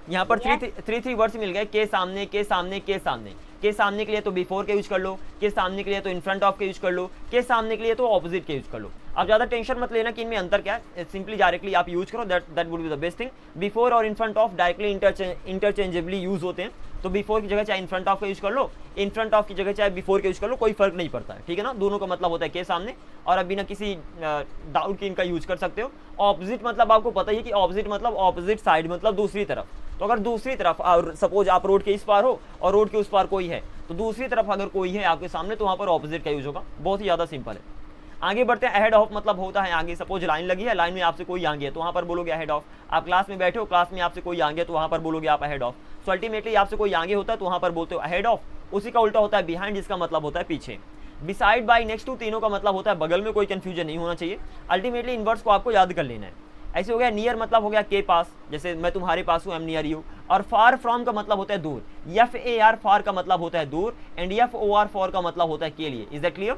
यहाँ पर थ्री वर्ड्स मिल गए, के सामने, के सामने, के सामने। के सामने के लिए तो बिफोर के यूज कर लो, के सामने के लिए तो इन फ्रंट ऑफ के यूज कर लो, के सामने के लिए तो ऑपोजिट के यूज कर लो। अब ज्यादा टेंशन मत लेना कि इनमें अंतर क्या है, सिंपली डायरेक्टली आप यूज करो, that would be the best thing. Before और in front of directly interchangeably use होते हैं, तो बिफोर की जगह चाहे इन फ्रंट ऑफ का यूज कर लो, इन फ्रंट ऑफ की जगह चाहे बिफोर के यूज कर लो, कोई फर्क नहीं पड़ता है, ठीक है ना। दोनों का मतलब होता है के सामने, और अब बिना किसी डाउट के इनका यूज कर सकते हो। ऑपोजिट मतलब आपको पता ही है कि ऑपोजिट मतलब ऑपोजिट साइड, मतलब दूसरी तरफ। तो अगर दूसरी तरफ सपोज आप रोड के इस पार हो और रोड के उस पार कोई है, तो दूसरी तरफ अगर कोई है आपके सामने तो वहां पर ऑपोजिट का यूज होगा। बहुत ही ज्यादा सिंपल है। आगे बढ़ते हैं। अहेड ऑफ मतलब होता है आगे। सपोज लाइन लगी है, लाइन में आपसे कोई आ गया तो वहां पर बोलोगे अहेड ऑफ। आप क्लास में बैठे हो, क्लास में आपसे कोई आ गया तो वहां पर बोलोगे आप अहेड ऑफ। सो अल्टीमेटली आपसे कोई आगे होता है तो वहां पर बोलते हो अहेड ऑफ, उसी का उल्टा होता है बिहाइंड, जिसका मतलब होता है पीछे। बिसाइड, बाय, नेक्स्ट टू, तीनों का मतलब होता है बगल में, कोई कंफ्यूजन नहीं होना चाहिए। अल्टीमेटली इन वर्ड्स को आपको याद कर लेना है। ऐसे हो गया नियर मतलब हो गया के पास, जैसे मैं तुम्हारे पास हूं, आई एम नियर यू। और फार फ्रॉम का मतलब होता है दूर, FAR फार का मतलब होता है दूर, एंड FOR फॉर का मतलब होता है के लिए। Is that clear?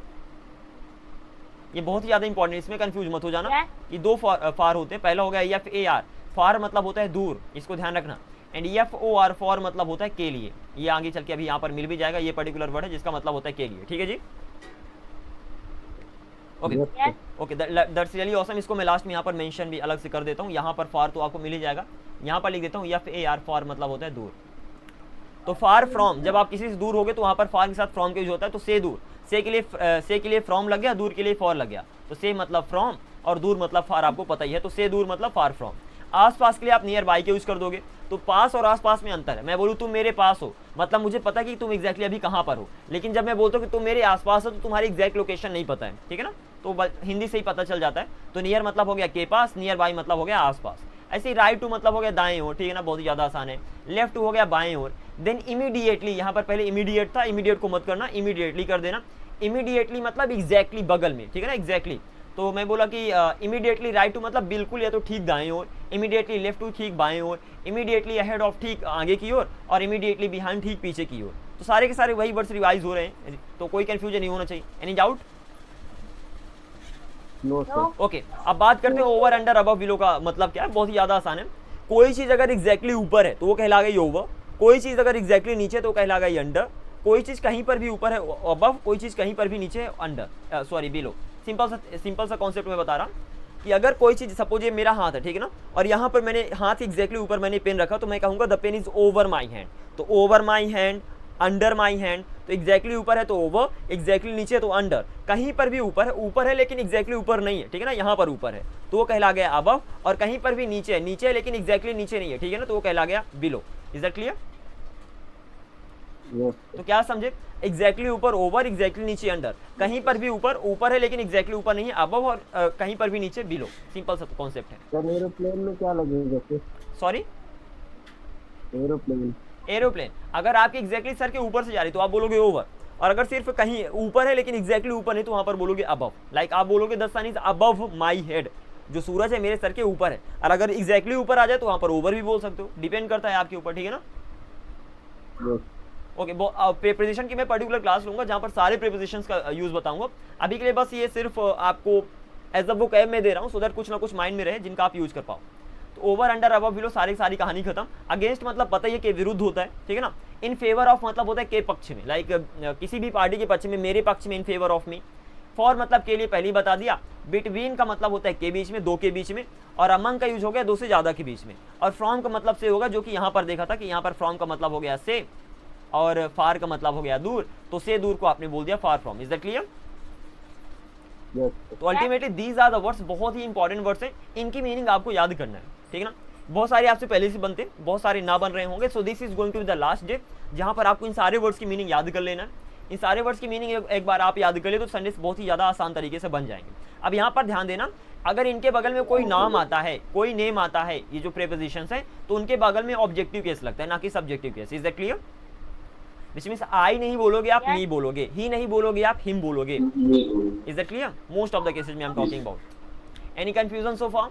ये बहुत ही ज्यादा इंपॉर्टेंट, इसमें कंफ्यूज मत हो जाना कि दो फार होते हैं। पहला हो गया FAR फार मतलब होता है दूर, इसको ध्यान रखना, एंड FOR फॉर मतलब होता है के लिए। ये आगे चल के अभी यहाँ पर मिल भी जाएगा, ये पर्टिकुलर वर्ड है जिसका मतलब होता है के लिए। ठीक है जी, okay okay, that's really awesome. इसको मैं लास्ट में यहाँ पर मेंशन भी अलग से कर देता हूँ। यहाँ पर फार तो आपको मिल ही जाएगा, यहाँ पर लिख देता हूँ FAR फार मतलब होता है दूर। तो फार फ्रॉम, जब आप किसी से दूर होगे तो वहाँ पर फार के साथ फ्रॉम का यूज होता है। तो से दूर, से के लिए फ्रॉम लग गया, दूर के लिए फॉर लग गया। तो से मतलब फ्रॉम और दूर मतलब फार, आपको पता ही है। तो से दूर मतलब फार फ्रॉम। आसपास के लिए आप नियर बाई के यूज कर दोगे। तो पास और आसपास में अंतर है। मैं बोलूँ तुम मेरे पास हो, मतलब मुझे पता कि तुम एग्जैक्टली अभी कहाँ पर हो, लेकिन जब मैं बोलता हूँ कि तुम मेरे आसपास हो तो तुम्हारी एग्जैक्ट लोकेशन नहीं पता है। ठीक है ना, तो हिंदी से ही पता चल जाता है। तो नियर मतलब हो गया के पास, नियर बाई मतलब हो गया आसपास। ऐसे ही राइट टू मतलब हो गया दाएं ओर। ठीक है ना, बहुत ही ज्यादा आसान है। लेफ्ट टू हो गया बाएं ओर। देन इमीडिएटली, यहाँ पर पहले इमीडिएट था, इमीडिएट को मत करना, इमीडिएटली कर देना। इमीडिएटली मतलब एग्जैक्टली बगल में। ठीक है ना, एग्जैक्टली। तो मैं बोला कि इमीडिएटली राइट टू मतलब बिल्कुल या तो ठीक दाएं ओर, इमीडिएटली लेफ्ट टू ठीक बाएं ओर, इमीडिएटली अहेड ऑफ ठीक आगे की ओर, और इमीडिएटली बिहाइंड ठीक पीछे की ओर। तो सारे के सारे वही वर्ड्स रिवाइज हो रहे हैं, तो कोई कंफ्यूजन नहीं होना चाहिए। Any doubt? No sir. Okay, अब बात करते हैं ओवर अंडर अबव बिलो का मतलब क्या है। बहुत ही ज्यादा आसान है। कोई चीज अगर एग्जैक्टली ऊपर है तो वो कहलाएगा ये ओवर, कोई चीज अगर एग्जैक्टली नीचे तो कहलाएगा ये अंडर, कोई चीज कहीं पर भी ऊपर है अबव, कोई चीज कहीं पर भी नीचे है अंडर, सॉरी बिलो। सिंपल सा कॉन्सेप्ट में बता रहा कि अगर कोई चीज, सपोज ये मेरा हाथ है, ठीक है ना, और यहाँ पर मैंने हाथ एग्जैक्टली ऊपर मैंने पेन रखा, तो मैं कहूंगा the pen is over my hand. तो over my hand, under my hand, तो एग्जैक्टली ऊपर है तो ओवर, एग्जैक्टली नीचे है तो अंडर। कहीं पर भी ऊपर है लेकिन एग्जैक्टली ऊपर नहीं है। ठीक है ना, यहाँ पर ऊपर है तो वो कहला गया अबव, और कहीं पर भी नीचे है लेकिन एग्जैक्टली नीचे नहीं है। ठीक है ना, तो वो कहला गया बिलो। Is that clear? तो क्या समझे? एग्जैक्टली ऊपर ओवर, एग्जैक्टली नीचे अंडर, कहीं पर भी ऊपर है लेकिन एग्जैक्टली ऊपर नहीं है अबव, और कहीं पर भी नीचे बिलो। सिंपल सा कॉन्सेप्ट है। सर एरोप्लेन में क्या लगेगा फिर? सॉरी, एरोप्लेन अगर आपके एग्जैक्टली सर के ऊपर से जा रही तो आप बोलोगे ओवर, और अगर सिर्फ कहीं ऊपर है लेकिन एग्जैक्टली ऊपर नहीं तो वहां पर बोलोगे अबव। लाइक आप बोलोगे the sun is above my head, जो सूरज है मेरे सर के ऊपर है। और अगर एग्जैक्टली ऊपर आ जाए तो वहां पर ओवर भी बोल सकते हो, डिपेंड करता है आपके ऊपर। ठीक है ना, ओके। प्रीपोजिशन की मैं पर्टिकुलर क्लास लूंगा जहां पर सारे प्रीपोजिशंस का यूज बताऊंगा। अभी के लिए बस ये सिर्फ आपको एज अ बुक ऐप में दे रहा हूं, सो दैट कुछ ना कुछ माइंड में रहे जिनका आप यूज कर पाओ। तो ओवर अंडर अबव बिलो सारी कहानी खत्म। अगेंस्ट मतलब पता ही है के विरुद्ध होता है। ठीक है ना, इन फेवर ऑफ मतलब होता है के पक्ष में, लाइक किसी भी पार्टी के पक्ष में, मेरे पक्ष में, इन फेवर ऑफ मी। फॉर मतलब के लिए पहले ही बता दिया। बिटवीन का मतलब होता है के बीच में, दो के बीच में, और अमंग का यूज हो गया दो से ज्यादा के बीच में। और फ्रॉम का मतलब से होगा, जो कि यहाँ पर देखा था कि यहाँ पर फ्रॉम का मतलब हो गया से, और फार का मतलब हो गया दूर, तो से दूर को आपने बोल दिया far from. Is that clear? तो ultimately these are the words, बहुत ही इंपॉर्टेंट वर्ड्स हैं, इनकी मीनिंग आपको याद करना है। ठीक है ना, बहुत सारे आपसे पहले से बनते, बहुत सारे ना बन रहे होंगे। So this is going to be the last day जहां पर आपको इन सारे वर्ड्स की मीनिंग याद कर लेना है। इन सारे वर्ड्स की मीनिंग एक बार आप याद कर ले तो संडेस बहुत ही ज्यादा आसान तरीके से बन जाएंगे। अब यहाँ पर ध्यान देना, अगर इनके बगल में कोई नाम आता है, कोई नेम आता है, ये जो प्रीपोजिशंस हैं, तो उनके बगल में ऑब्जेक्टिव केस लगता है, ना कि subjective case. Is that clear? Which means I नहीं बोलोगे आप, मी बोलोगे, ही नहीं बोलोगे आप, हिम बोलोगे। Is that clear? Most of the cases में I am talking about. Any confusion so far?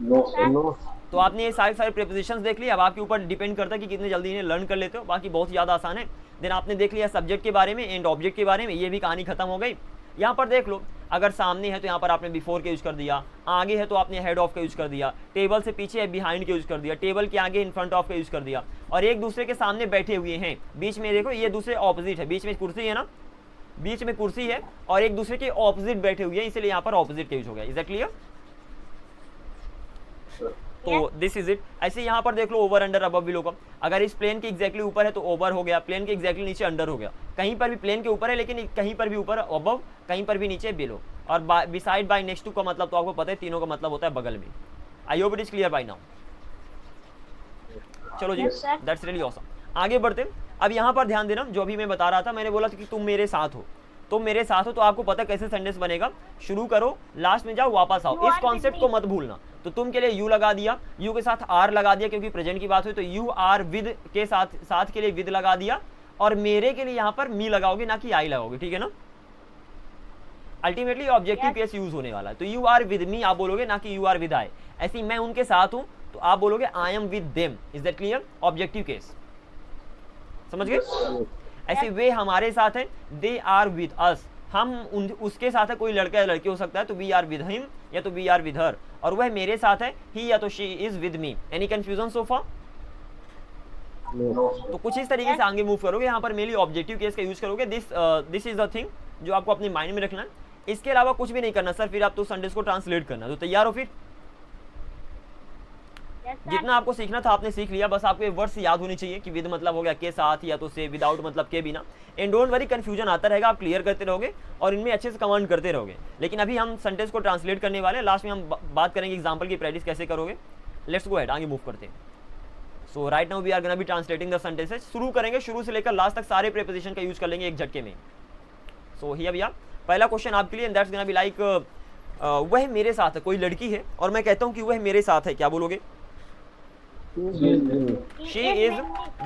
No. तो आपने ये सारे प्रीपोजिशंस देख लिया। अब आपके ऊपर डिपेंड करता है कि कितने जल्दी इन्हें लर्न कर लेते हो। बाकी बहुत ही ज़्यादा आसान है। देन आपने देख लिया सब्जेक्ट के बारे में एंड ऑब्जेक्ट के बारे में, ये भी कहानी खत्म हो गई। यहाँ पर देख लो, अगर सामने है तो यहाँ पर आपने बिफोर का यूज कर दिया, आगे है तो आपने हेड ऑफ का यूज कर दिया, टेबल से पीछे है बिहाइंड का यूज कर दिया, टेबल के आगे इन फ्रंट ऑफ का यूज कर दिया, और एक दूसरे के सामने बैठे हुए हैं। बीच में देखो ये दूसरे ऑपोजिट है, बीच में कुर्सी है ना, बीच में कुर्सी है और एक दूसरे के ऑपोजिट बैठे हुए हैं, इसलिए यहाँ पर ऑपोजिट का यूज हो गया। Is that clear? तो दिस इज इट। ऐसे यहाँ पर देख लो ओवर अंडर अबव बिलो का, अगर इस प्लेन के एग्जैक्टली ऊपर है तो ओवर हो गया, प्लेन के एग्जैक्टली नीचे अंडर हो गया। कहीं पर भी प्लेन के ऊपर है लेकिन कहीं पर भी ऊपर अबव, कहीं पर भी नीचे बिलो। और बिसाइड, बाय, नेक्स्ट टू का मतलब तो आपको पता है, तीनों का मतलब होता है बगल में। I hope it is clear by now. चलो जी, दैट्स रियली ऑसम। आगे बढ़ते। अब यहाँ पर ध्यान देना, जो अभी मैं बता रहा था, मैंने बोला था कि तुम मेरे साथ हो, तुम मेरे साथ हो, तो आपको पता कैसे सेंटेंस बनेगा। शुरू करो, लास्ट में जाओ, वापस आओ। इस कॉन्सेप्ट को मत भूलना। तो तुम के लिए यू लगा दिया, यू के साथ आर लगा दिया क्योंकि प्रेजेंट की बात हुई, तो यू आर विद के साथ के लिए विद लगा दिया, और मेरे के लिए यहाँ पर मी लगाओगे ना कि आई लगाओगे, ठीक है ना। अल्टीमेटली ऑब्जेक्टिव केस यूज होने वाला है, तो यू आर विद मी आप बोलोगे ना कि यू आर विद आई। ऐसे ही मैं उनके साथ हूं तो आप बोलोगे I am with them. Is that clear? Objective case, समझ गए? ऐसे वे हमारे साथ हैं, दे आर विद अस, हम उसके साथ है, कोई लड़का या लड़की हो सकता है, तो वी आर विद हिम या तो वी आर विद हर, और वह मेरे साथ है, ही या तो she is with me. Any confusion so far? तो कुछ इस तरीके से आगे मूव करोगे, यहाँ पर मेनली ऑब्जेक्टिव केस का यूज करोगे। दिस इज द थिंग जो आपको अपने माइंड में रखना है, इसके अलावा कुछ भी नहीं करना सर। फिर आप तो संडेज को ट्रांसलेट करना, तो तैयार हो? फिर जितना आपको सीखना था आपने सीख लिया, बस आपको वर्ड्स याद होनी चाहिए कि विद मतलब हो गया के साथ, या तो से, विदाउट मतलब के बिना। एंड डोंट वरी, कंफ्यूजन आता रहेगा, आप क्लियर करते रहोगे और इनमें अच्छे से कमांड करते रहोगे। लेकिन अभी हम सेंटेंस को ट्रांसलेट करने वाले हैं, लास्ट में हम बात करेंगे एग्जाम्पल की प्रैक्टिस कैसे करोगे। लेट्स गो हेड, आगे मूव करते हैं। So right now we are gonna be translating the sentences. शुरू करेंगे, शुरू से लेकर लास्ट तक सारे प्रीपोजिशन का यूज कर लेंगे एक झटके में। सो हियर भैया पहला क्वेश्चन आपके लिए, and that's gonna be like वह मेरे साथ है, कोई लड़की है और मैं कहता हूँ कि वह मेरे साथ है, क्या बोलोगे? शी इज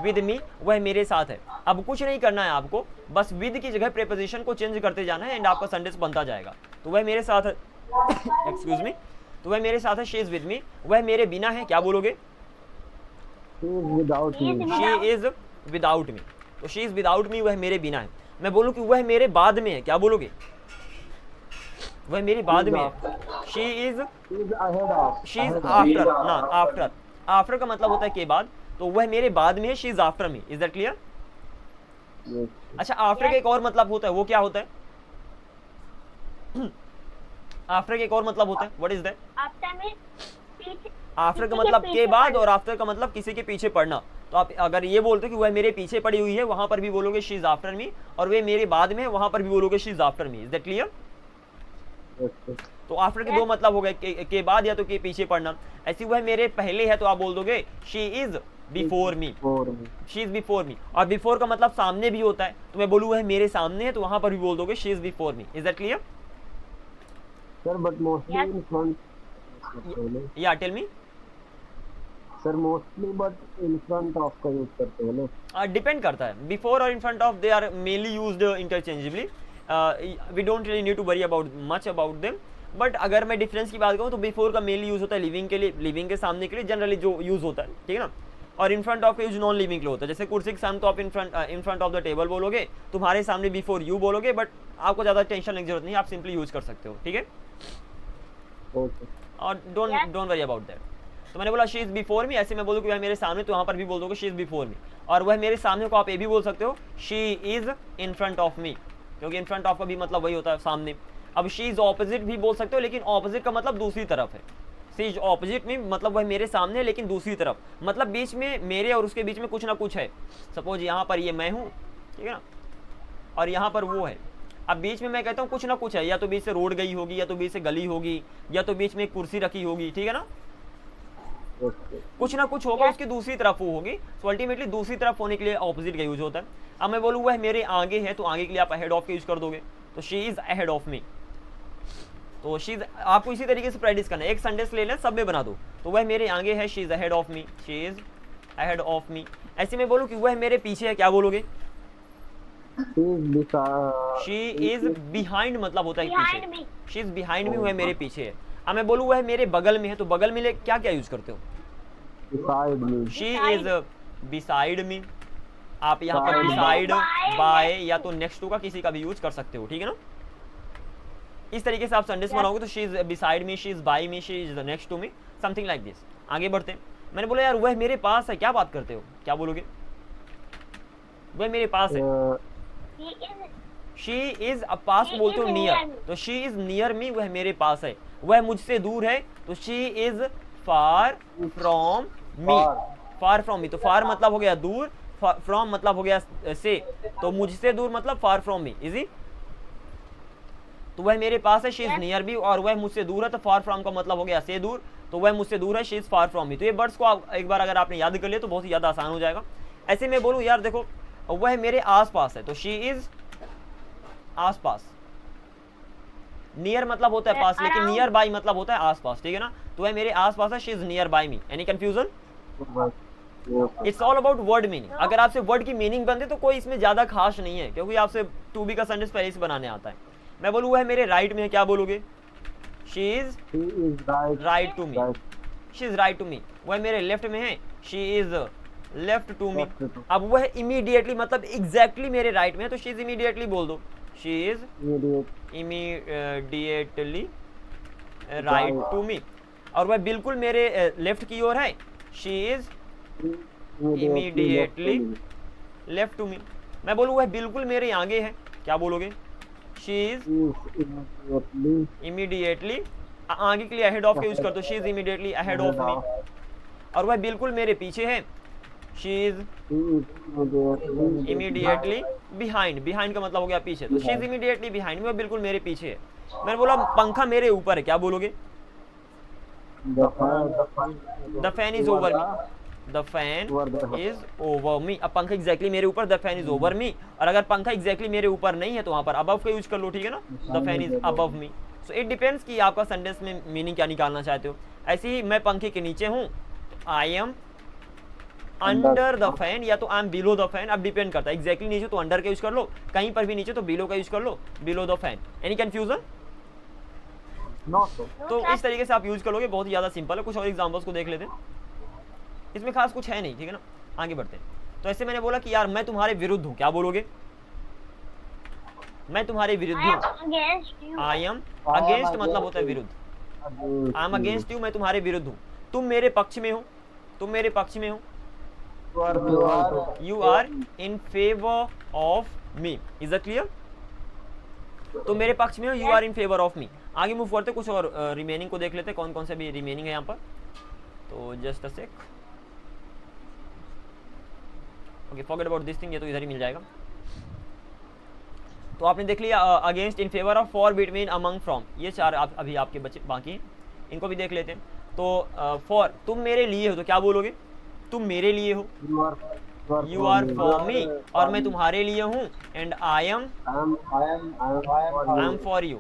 विद मी, वह मेरे साथ है। अब कुछ नहीं करना है आपको, बस विद की जगह प्रीपोजिशन को चेंज करते जाना है एंड आपका सेंटेंस बनता जाएगा। तो वह मेरे साथ है एक्सक्यूज मी, तो वह मेरे साथ है, शी इज विद मी, वह मेरे बिना है, क्या बोलोगे? She is without me. She is without me, तो शी इज विदाउट मी, वह मेरे बिना है। मैं बोलूं कि वह मेरे बाद में है, क्या बोलोगे? वह मेरे बाद में है, she is She is ahead of. She is after ना, आफ्टर, आफ्टर का मतलब होता है के बाद, तो वह मेरे बाद में है, she is after me. Is that clear? Yes. अच्छा, आफ्टर का एक और मतलब होता है, वो क्या होता है? आफ्टर का एक और मतलब होता है, व्हाट इज दैट? आफ्टर में पीछे, आफ्टर का किसी के मतलब पीछे के बाद, पड़ना। और आफ्टर का मतलब किसी के पीछे पड़ना। तो आप अगर ये बोलते हो कि वह मेरे पीछे पड़ी हुई है, वहां पर भी बोलोगे शी इज आफ्टर मी, और वे मेरे बाद में है, वहां पर भी बोलोगे she is after me. Is that clear? Yes, yes. तो आफ्टर के दो मतलब हो गए, के बाद या तो के पीछे पड़ना। ऐसी वह मेरे पहले है तो आप बोल दोगे she is before me, For me. She is before मी। और बिफोर का मतलब सामने भी होता है, तो मैं बोलूँ वह मेरे सामने है, तो वहां पर भी बोल दोगे she is before me. Is that clear? Sir, but mostly Yes. in front. या tell me. Sir, mostly but in front of का use करते हैं ना. डिपेंड करता है, बिफोर और in front of they are mainly used interchangeably. We don't really need to worry about much about them. But अगर मैं डिफरेंस की बात करूँ तो बिफोर का मेनली यूज होता है लिविंग के लिए, लिविंग के सामने के लिए जनरली जो यूज होता है, ठीक है ना। और इन फ्रंट ऑफ का यूज नॉन लिविंग के लिए होता है, जैसे कुर्सी के सामने तो आप इन फ्रंट ऑफ द टेबल बोलोगे, तुम्हारे सामने बिफोर यू बोलोगे, बट आपको ज़्यादा टेंशन लेने की जरूरत नहीं, आप सिंपली यूज कर सकते हो, ठीक है। Okay. और डोंट वरी अबाउट दैट। तो मैंने बोला शी इज बिफोर मी, ऐसे मैं बोलूँ कि वह मेरे सामने, तो वहाँ पर भी बोल दोगे शी इज बिफोर मी। और वह मेरे सामने को आप ये भी बोल सकते हो she is in front of me, क्योंकि इन फ्रंट ऑफ का भी मतलब वही होता है सामने। अब शी इज ऑपोजिट भी बोल सकते हो, लेकिन ऑपोजिट का मतलब दूसरी तरफ है। शी इज ऑपोजिट में मतलब वह मेरे सामने है लेकिन दूसरी तरफ, मतलब बीच में मेरे और उसके बीच में कुछ ना कुछ है। सपोज यहाँ पर ये मैं हूँ, ठीक है ना, और यहाँ पर वो है। अब बीच में मैं कहता हूँ कुछ ना कुछ है, या तो बीच से रोड गई होगी, या तो बीच से गली होगी, या तो बीच में एक कुर्सी रखी होगी, ठीक है ना। Okay. कुछ ना कुछ होगा, उसकी दूसरी तरफ वो होगी। सो अल्टीमेटली दूसरी तरफ होने के लिए ऑपोजिट का यूज होता है। अब मैं बोलूँ वह मेरे आगे है, तो आगे के लिए आप अहेड ऑफ का यूज कर दोगे, तो she is ahead of me. तो शी इज, आपको इसी तरीके से प्रैक्टिस करना है, एक सेंटेंस ले लें, सब में बना दो। तो वह मेरे आगे है, she is ahead of me, she is ahead of me. ऐसे में बोलूँ कि वह मेरे पीछे है, क्या बोलोगे? She is beside. She is behind मतलब होता है Behind पीछे, me. She is behind me, वह मेरे पीछे है। अब मैं बोलूँ वह मेरे बगल में है, तो बगल में ले क्या क्या यूज करते हो? Beside me. She is beside मी। आप यहाँ पर Beside. Beside, By. बाय या तो नेक्स्ट टू का किसी का भी यूज कर सकते हो, ठीक है ना। इस तरीके से आप सेंटेंस बनाओगे, तो she is beside me, she is by me, she is next to me, something like this. आगे बढ़ते हैं। मैंने बोला यार वह मेरे पास है, क्या बात करते हो, क्या बोलोगे? वह मेरे पास है, He is शी इज अब पास She बोलते हो is नियर, near me. तो शी इज नियर मी, वह मेरे पास है। वह मुझसे दूर है, तो she is far from me, Far. Far from me. तो फार मतलब हो गया दूर, फ्रॉम मतलब हो गया से, तो मुझसे दूर मतलब फार फ्रॉम मी, इजी। तो वह मेरे पास है, शी इज नियर मी, और वह मुझसे दूर है, तो फार फ्रॉम का मतलब हो गया से दूर, तो वह मुझसे दूर है, she is far from me. तो ये वर्ड्स को आप एक बार अगर आपने याद कर लिया तो बहुत ही ज़्यादा आसान हो जाएगा। ऐसे में बोलूँ यार देखो वह मेरे आस पास है, तो शी इज आस पास। नियर मतलब होता है पास, लेकिन Around. नियर बाई मतलब होता है आस पास, ठीक है ना। तो वह मेरे आसपास है, she is near by me. Any confusion? It's all about word meaning. अगर आपसे वर्ड की मीनिंग बनते तो कोई इसमें ज्यादा खास नहीं है, क्योंकि आपसे टू बी का सेंटेंस पहले से बनाने आता है। मैं बोलूँ वह मेरे राइट में है, क्या बोलोगे? She is right to me, she is right to me. वह मेरे लेफ्ट में है, she is left to me. अब वह इमीडिएटली मतलब एग्जैक्टली मेरे राइट में है, तो शी इज इमीडिएटली बोल दो, she is immediately right to me. और वह बिल्कुल मेरे लेफ्ट की ओर है, she is immediately left to me. मैं बोलूँ वह बिल्कुल मेरे आगे है, क्या बोलोगे? शी इज इमीडिएटली, आगे के लिए अहेड ऑफ के यूज कर दो, she is immediately ahead of me. और वह बिल्कुल मेरे पीछे है, she is immediately behind. Behind का मतलब हो गया पीछे, तो शी इज इमीडिएटली बिहाइंड में, वह बिल्कुल मेरे पीछे है। मैंने बोला पंखा मेरे ऊपर है, क्या बोलोगे? The fan is over me, the fan is over me. अब पंखा एग्जैक्टली मेरे ऊपर, the fan is over me. और अगर पंखा एग्जैक्टली मेरे ऊपर नहीं है तो वहां पर अबव का यूज कर लो, ठीक है ना? The fan is above me. So it depends कि आपका सेंटेंस में मीनिंग क्या निकालना चाहते हो। ऐसे ही मैं पंखे के नीचे हूँ, I M under the fan, या तो I am below the fan. अब डिपेंड करता है, एग्जैक्टली नीचे तो अंडर का यूज कर लो, कहीं पर भी नीचे तो बिलो का यूज कर लो, below the fan. Any confusion? तो इस तरीके से आप यूज करोगे, बहुत ही ज्यादा सिंपल है। कुछ और एग्जांपल्स को देख लेते हैं, इसमें खास कुछ है नहीं, ठीक है ना? आगे बढ़ते हैं। तो ऐसे मैंने बोला कि यार मैं तुम्हारे विरुद्ध हूँ, क्या बोलोगे? मैं तुम्हारे विरुद्ध हूँ, आई एम अगेंस्ट मतलब होता है विरुद्ध, आई एम अगेंस्ट यू, मैं तुम्हारे विरुद्ध हूँ। तुम मेरे पक्ष में हो, तुम मेरे पक्ष में हो, you are in favour of me. Is it clear? तुम मेरे पक्ष में हो, you are in favour of me. आगे मूव करते कुछ और रिमेनिंग को देख लेते हैं, कौन कौन से भी रिमेनिंग है यहाँ पर। तो just a sec, okay forget about this thing, ये तो इधर ही मिल जाएगा। तो आपने देख लिया against, in favour of, for, between, among, from, ये चार अभी आपके बच्चे बाकी हैं, इनको भी देख लेते हैं। तो फॉर, तुम मेरे लिए हो, तो क्या बोलोगे? तुम मेरे लिए हो, यू आर फॉर मी, और मैं तुम्हारे लिए हूँ, and I M for you.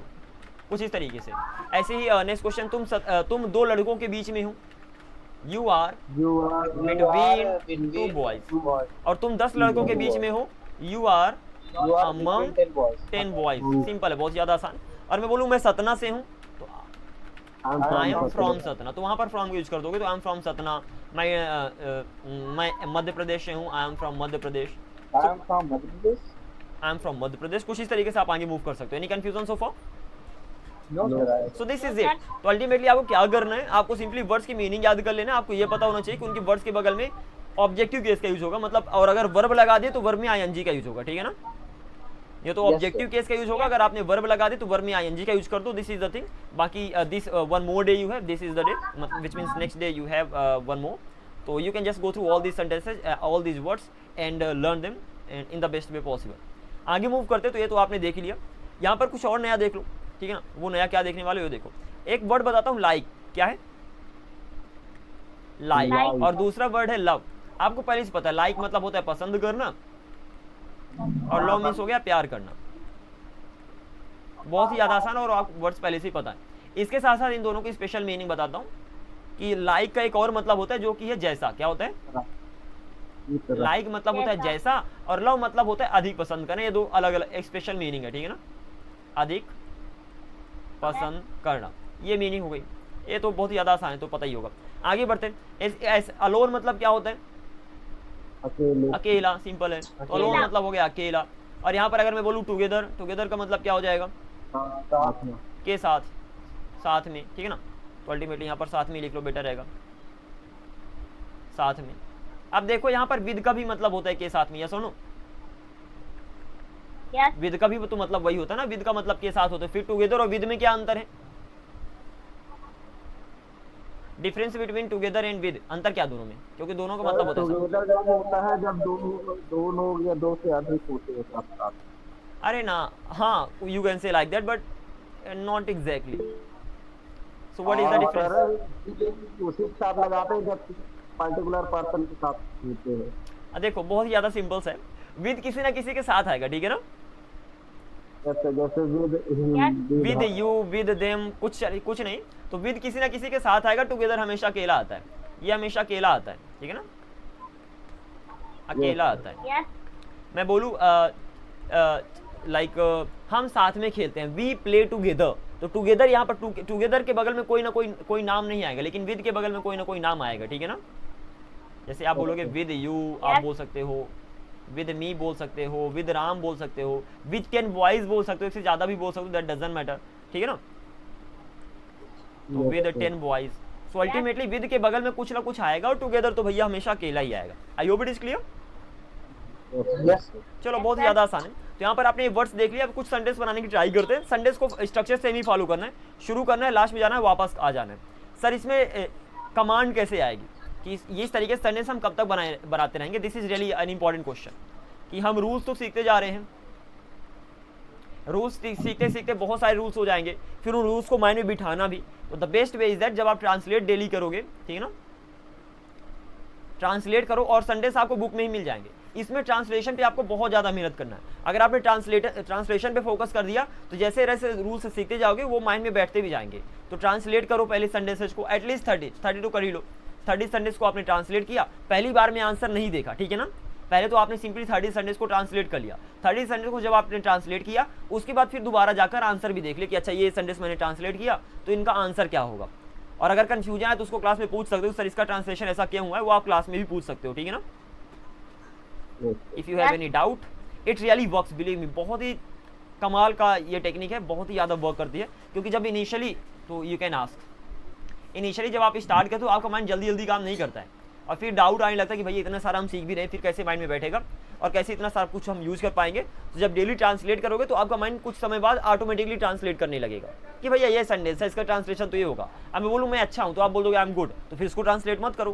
कुछ इस तरीके से। ऐसे ही नेक्स्ट क्वेश्चन, तुम दो लड़कों के बीच में हो, you are between two boys. और तुम 10 लड़कों के बीच में हो, you are among 10 boys. Simple है, बहुत ज्यादा आसान। और मैं बोलूँ मैं सतना से हूँ, तो आई एम फ्रॉम सतना, तो वहां पर फ्रॉम यूज कर दोगे, तो आई एम फ्रॉम सतना। मैं मध्य प्रदेश से हूँ, I am from Madhya Pradesh, I am from Madhya Pradesh. कुछ इस तरीके से आप आगे मूव कर सकते हो। Any confusion so far? So this is it. तो अल्टीमेटली आपको क्या करना है, आपको सिंपली वर्ड्स की मीनिंग याद कर लेना है। आपको ये पता होना चाहिए कि उनके वर्ड्स के बगल में ऑब्जेक्टिव केस का यूज होगा, मतलब, और अगर वर्ब लगा दिए तो वर्ब में आईएनजी का यूज होगा, ठीक है ना? ये तो ऑब्जेक्टिव केस का यूज होगा, अगर आपने वर्ब लगा दी तो वर्ब में आईएनजी का यूज कर दो। This is the thing. बाकी this one more day you have, this is the day, which means next day you have one more. तो you can just go through all these sentences, all these words and learn them in the best way possible. आगे move करते, तो ये तो आपने देख लिया। यहाँ पर कुछ और नया देख लो, ठीक है ना? वो नया क्या देखने वाले हो, देखो एक वर्ड बताता हूँ, लाइक। क्या है? लाइक। और दूसरा वर्ड है लव। आपको पहले से पता है, लाइक मतलब होता है पसंद करना, और लव मीन्स हो गया प्यार करना। बहुत ही ज्यादा आसान, और आपको वर्ड्स पहले से ही पता है। इसके साथ साथ इन दोनों की स्पेशल मीनिंग बताता हूँ कि लाइक का एक और मतलब होता है जो कि है जैसा। क्या होता है? लाइक मतलब होता है जैसा, और लव मतलब होता है अधिक पसंद करना। ये दो अलग अलग स्पेशल मीनिंग है, ठीक है ना? अधिक पसंद करना, ये मीनिंग हो गई। ये तो बहुत ही ज्यादा आसान है, तो पता ही होगा। आगे बढ़ते हैं। अलोन मतलब क्या होता है? अकेला। सिंपल है। तो अलोन मतलब हो गया अकेला। और यहाँ पर अगर मैं बोलूँ टुगेदर, टुगेदर का मतलब क्या हो जाएगा? के साथ, साथ में, ठीक है ना? तो अल्टीमेटली यहाँ पर साथ में लिख लो, बेटर रहेगा, साथ में। अब देखो यहाँ पर विद का भी मतलब होता है के साथ में, या सुनो, विद का भी तो मतलब वही होता है ना, विद का मतलब के साथ होता है। फिर टुगेदर और विद में क्या अंतर है? Difference between together and with, अंतर क्या दोनों में? क्योंकि दोनों का मतलब होता है टुगेदर जब होता है जब दो लोग या दो से अधिक होते हैं साथ। अरे ना, हाँ, you can say like that, but not exactly. So what is the difference? उसी के साथ लगाते हैं जब पर्टिकुलर पर्सन के साथ होते हैं। देखो बहुत ही ज्यादा सिंपल है, विद किसी ना किसी के साथ आएगा, ठीक है ना? जैसे विद यू, विद देम, कुछ नहीं, तो विद किसी ना किसी के साथ आएगा, टुगेदर हमेशा अकेला आता है, ये हमेशा अकेला आता है, ठीक है ना, अकेला आता है। Yes. मैं बोलूँ लाइक हम साथ में खेलते हैं, वी प्ले टुगेदर, तो टुगेदर यहाँ पर टुगेदर के बगल में कोई ना कोई नाम नहीं आएगा, लेकिन विद के बगल में कोई ना कोई नाम आएगा, ठीक है ना। जैसे आप बोलोगे विद यू, आप बोल सकते हो, विद मी बोल सकते हो, विद राम बोल सकते हो, विद 10 बॉयज बोल सकते हो, इससे ज़्यादा भी बोल सकते हो, दैट डजंट मैटर, ठीक है ना। तो with 10 boys, so ultimately with के बगल में कुछ ना कुछ आएगा, और टुगेदर तो भैया हमेशा अकेला ही आएगा। आई होप इट इज क्लियर। चलो बहुत ही ज़्यादा आसान है। तो यहाँ पर आपने वर्ड्स देख लिया, अब कुछ सेंटेंस बनाने की ट्राई करते हैं। सेंटेंस को स्ट्रक्चर से नहीं फॉलो करना है, शुरू करना है, लास्ट में जाना है, वापस आ जाना है। सर इसमें कमांड कैसे आएगी कि ये इस तरीके से सेंटेंस हम कब तक बनाते रहेंगे? This is really an important question कि हम रूल्स तो सीखते जा रहे हैं, रूल्स सीखते सीखते बहुत सारे रूल्स हो जाएंगे, फिर उन रूल्स को माइंड में बिठाना भी। तो the best way is that जब आप ट्रांसलेट डेली करोगे, ठीक है ना, ट्रांसलेट करो और सेंटेंस आपको बुक में ही मिल जाएंगे। इसमें ट्रांसलेशन पे आपको बहुत ज़्यादा मेहनत करना है। अगर आपने ट्रांसलेशन पे फोकस कर दिया तो जैसे जैसे रूल्स सीखते जाओगे वो माइंड में बैठते भी जाएंगे। तो ट्रांसलेट करो पहले सेंटेंसेज को, एटलीस्ट 32 कर ही लो। 30 सेंटेंस को आपने ट्रांसलेट किया, पहली बार में आंसर नहीं देखा, ठीक है ना, पहले तो आपने सिंपली 30 सेंटेंस को ट्रांसलेट कर लिया। 30 सेंटेंस को जब आपने ट्रांसलेट किया उसके बाद फिर दोबारा जाकर आंसर भी देख ले कि अच्छा ये सेंटेंस मैंने ट्रांसलेट किया तो इनका आंसर क्या होगा। और अगर कंफ्यूजन है तो उसको क्लास में पूछ सकते हो, सर इसका ट्रांसलेशन ऐसा क्यों हुआ है, वो आप क्लास में भी पूछ सकते हो, ठीक है ना। If you have any doubt, it really works, believe me, बहुत ही कमाल का ये टेक्निक है, बहुत ही ज़्यादा वर्क करती है। क्योंकि जब इनिशियली, तो यू कैन आस्क, इनिशियली जब आप स्टार्ट करते हो आपका माइंड जल्दी जल्दी काम नहीं करता है, और फिर डाउट आने लगता है कि भाई इतना सारा हम सीख भी रहे हैं, फिर कैसे माइंड में बैठेगा और कैसे इतना सारा कुछ हम यूज़ कर पाएंगे। तो जब डेली ट्रांसलेट करोगे तो आपका माइंड कुछ समय बाद ऑटोमेटिकली ट्रांसलेट करने लगेगा कि भैया ये सेंटेंस है, इसका ट्रांसलेशन तो ये होगा। अब मैं बोलूँ मैं अच्छा हूँ तो आप बोल दोगे आई एम गुड, तो फिर इसको ट्रांसलेट मत करो।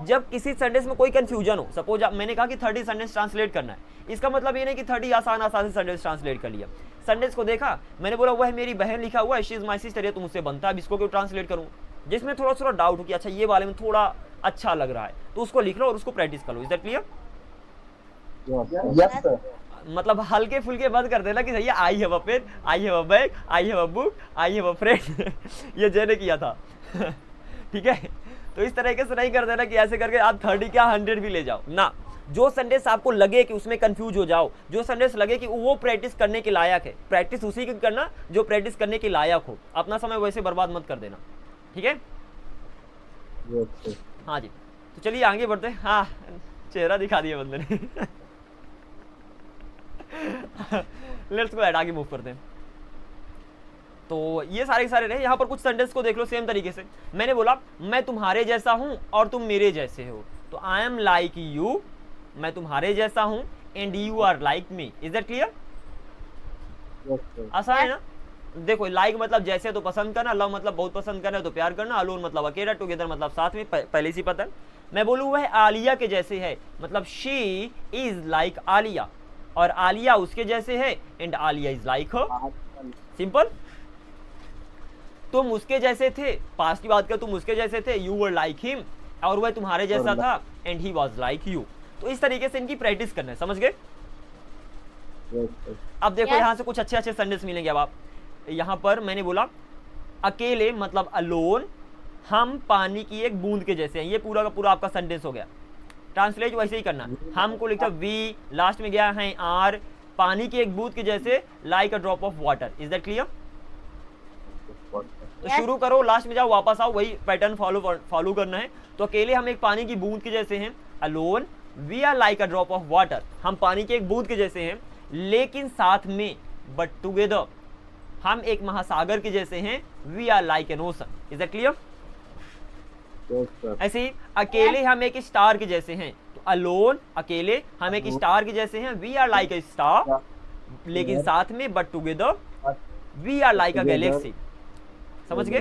जब किसी सेंटेंस में कोई कंफ्यूजन हो, सपोज मैंने कहा कि 30 सेंटेंस ट्रांसलेट करना है, इसका मतलब ये नहीं कि 30 आसान से सेंटेंस ट्रांसलेट कर लिया। सेंटेंस को देखा, मैंने बोला वह मेरी बहन लिखा हुआ है, शी इज माई सिस्टर, ये तो मुझसे बनता है, अब इसको क्यों ट्रांसलेट करूँ। जिसमें थोड़ा थोड़ा डाउट हो कि अच्छा ये वाले में थोड़ा अच्छा लग रहा है तो उसको लिख लो और उसको प्रैक्टिस कर लो। Is that clear? Yes sir. मतलब हल्के फुल्के बंद कर देना कि भैया I have a pen, I have a bag, I have a book, I have a friend ये जैने किया था ठीक है। तो इस तरीके से नहीं कर देना कि ऐसे करके आप 30 क्या 100 भी ले जाओ ना। जो सेंटेंस आपको लगे कि उसमें कंफ्यूज हो जाओ, जो सेंटेंस लगे कि वो प्रैक्टिस करने के लायक है, प्रैक्टिस उसी की करना जो प्रैक्टिस करने के लायक हो। अपना समय वैसे बर्बाद मत कर देना, ठीक है। हाँ जी, तो चलिए आगे बढ़ते हैं। हाँ, चेहरा दिखा दिया बंदे ने लेट्स गो आगे मूव करते हैं। तो ये सारे रहे। यहाँ पर कुछ सेंटेंस को देख लो सेम तरीके से। मैंने बोला मैं तुम्हारे जैसा हूँ और तुम मेरे जैसे हो, तो आई एम लाइक यू, मैं तुम्हारे जैसा हूँ, and you are like me. Is that clear? आसान है ना। देखो लाइक मतलब जैसे तो पसंद करना, लव मतलब बहुत पसंद करना तो प्यार करना, अलोन मतलब अकेला, टुगेदर मतलब साथ में, पहले से पता है। मैं बोलूँ वह आलिया के जैसे है, मतलब शी इज लाइक आलिया, और आलिया उसके जैसे है, and Alia is like her. Simple. तुम उसके जैसे थे, पास्ट की बात कर, तुम उसके जैसे थे, यू वर लाइक हिम, और वह तुम्हारे जैसा था, and he was like you. तो इस तरीके से इनकी प्रैक्टिस करना है, समझ गए? अब देखो यहाँ से कुछ अच्छे सेंटेंस मिलेंगे। अब आप यहाँ पर मैंने बोला अकेले मतलब अलोन, हम पानी की एक बूंद के जैसे हैं। ये पूरा का पूरा आपका सेंटेंस हो गया। ट्रांसलेट वैसे ही करना, हम को लिखा वी, लास्ट में गया है आर, पानी की एक बूंद के जैसे, like a drop of water. Is that clear? तो शुरू करो, लास्ट में जाओ, वापस आओ, वही पैटर्न फॉलो करना है। तो अकेले हम एक पानी की बूंद के जैसे हैं, alone we are like a drop of water, हम पानी के एक बूंद के जैसे हैं, लेकिन साथ में, बट टुगेदर, हम एक महासागर के जैसे हैं, we are like an ocean. Is that clear? ऐसे ही अकेले हम एक स्टार के जैसे हैं, तो अलोन अकेले हम एक स्टार के जैसे हैं, we are like a star, लेकिन साथ में, but together we are like a galaxy. समझ गए?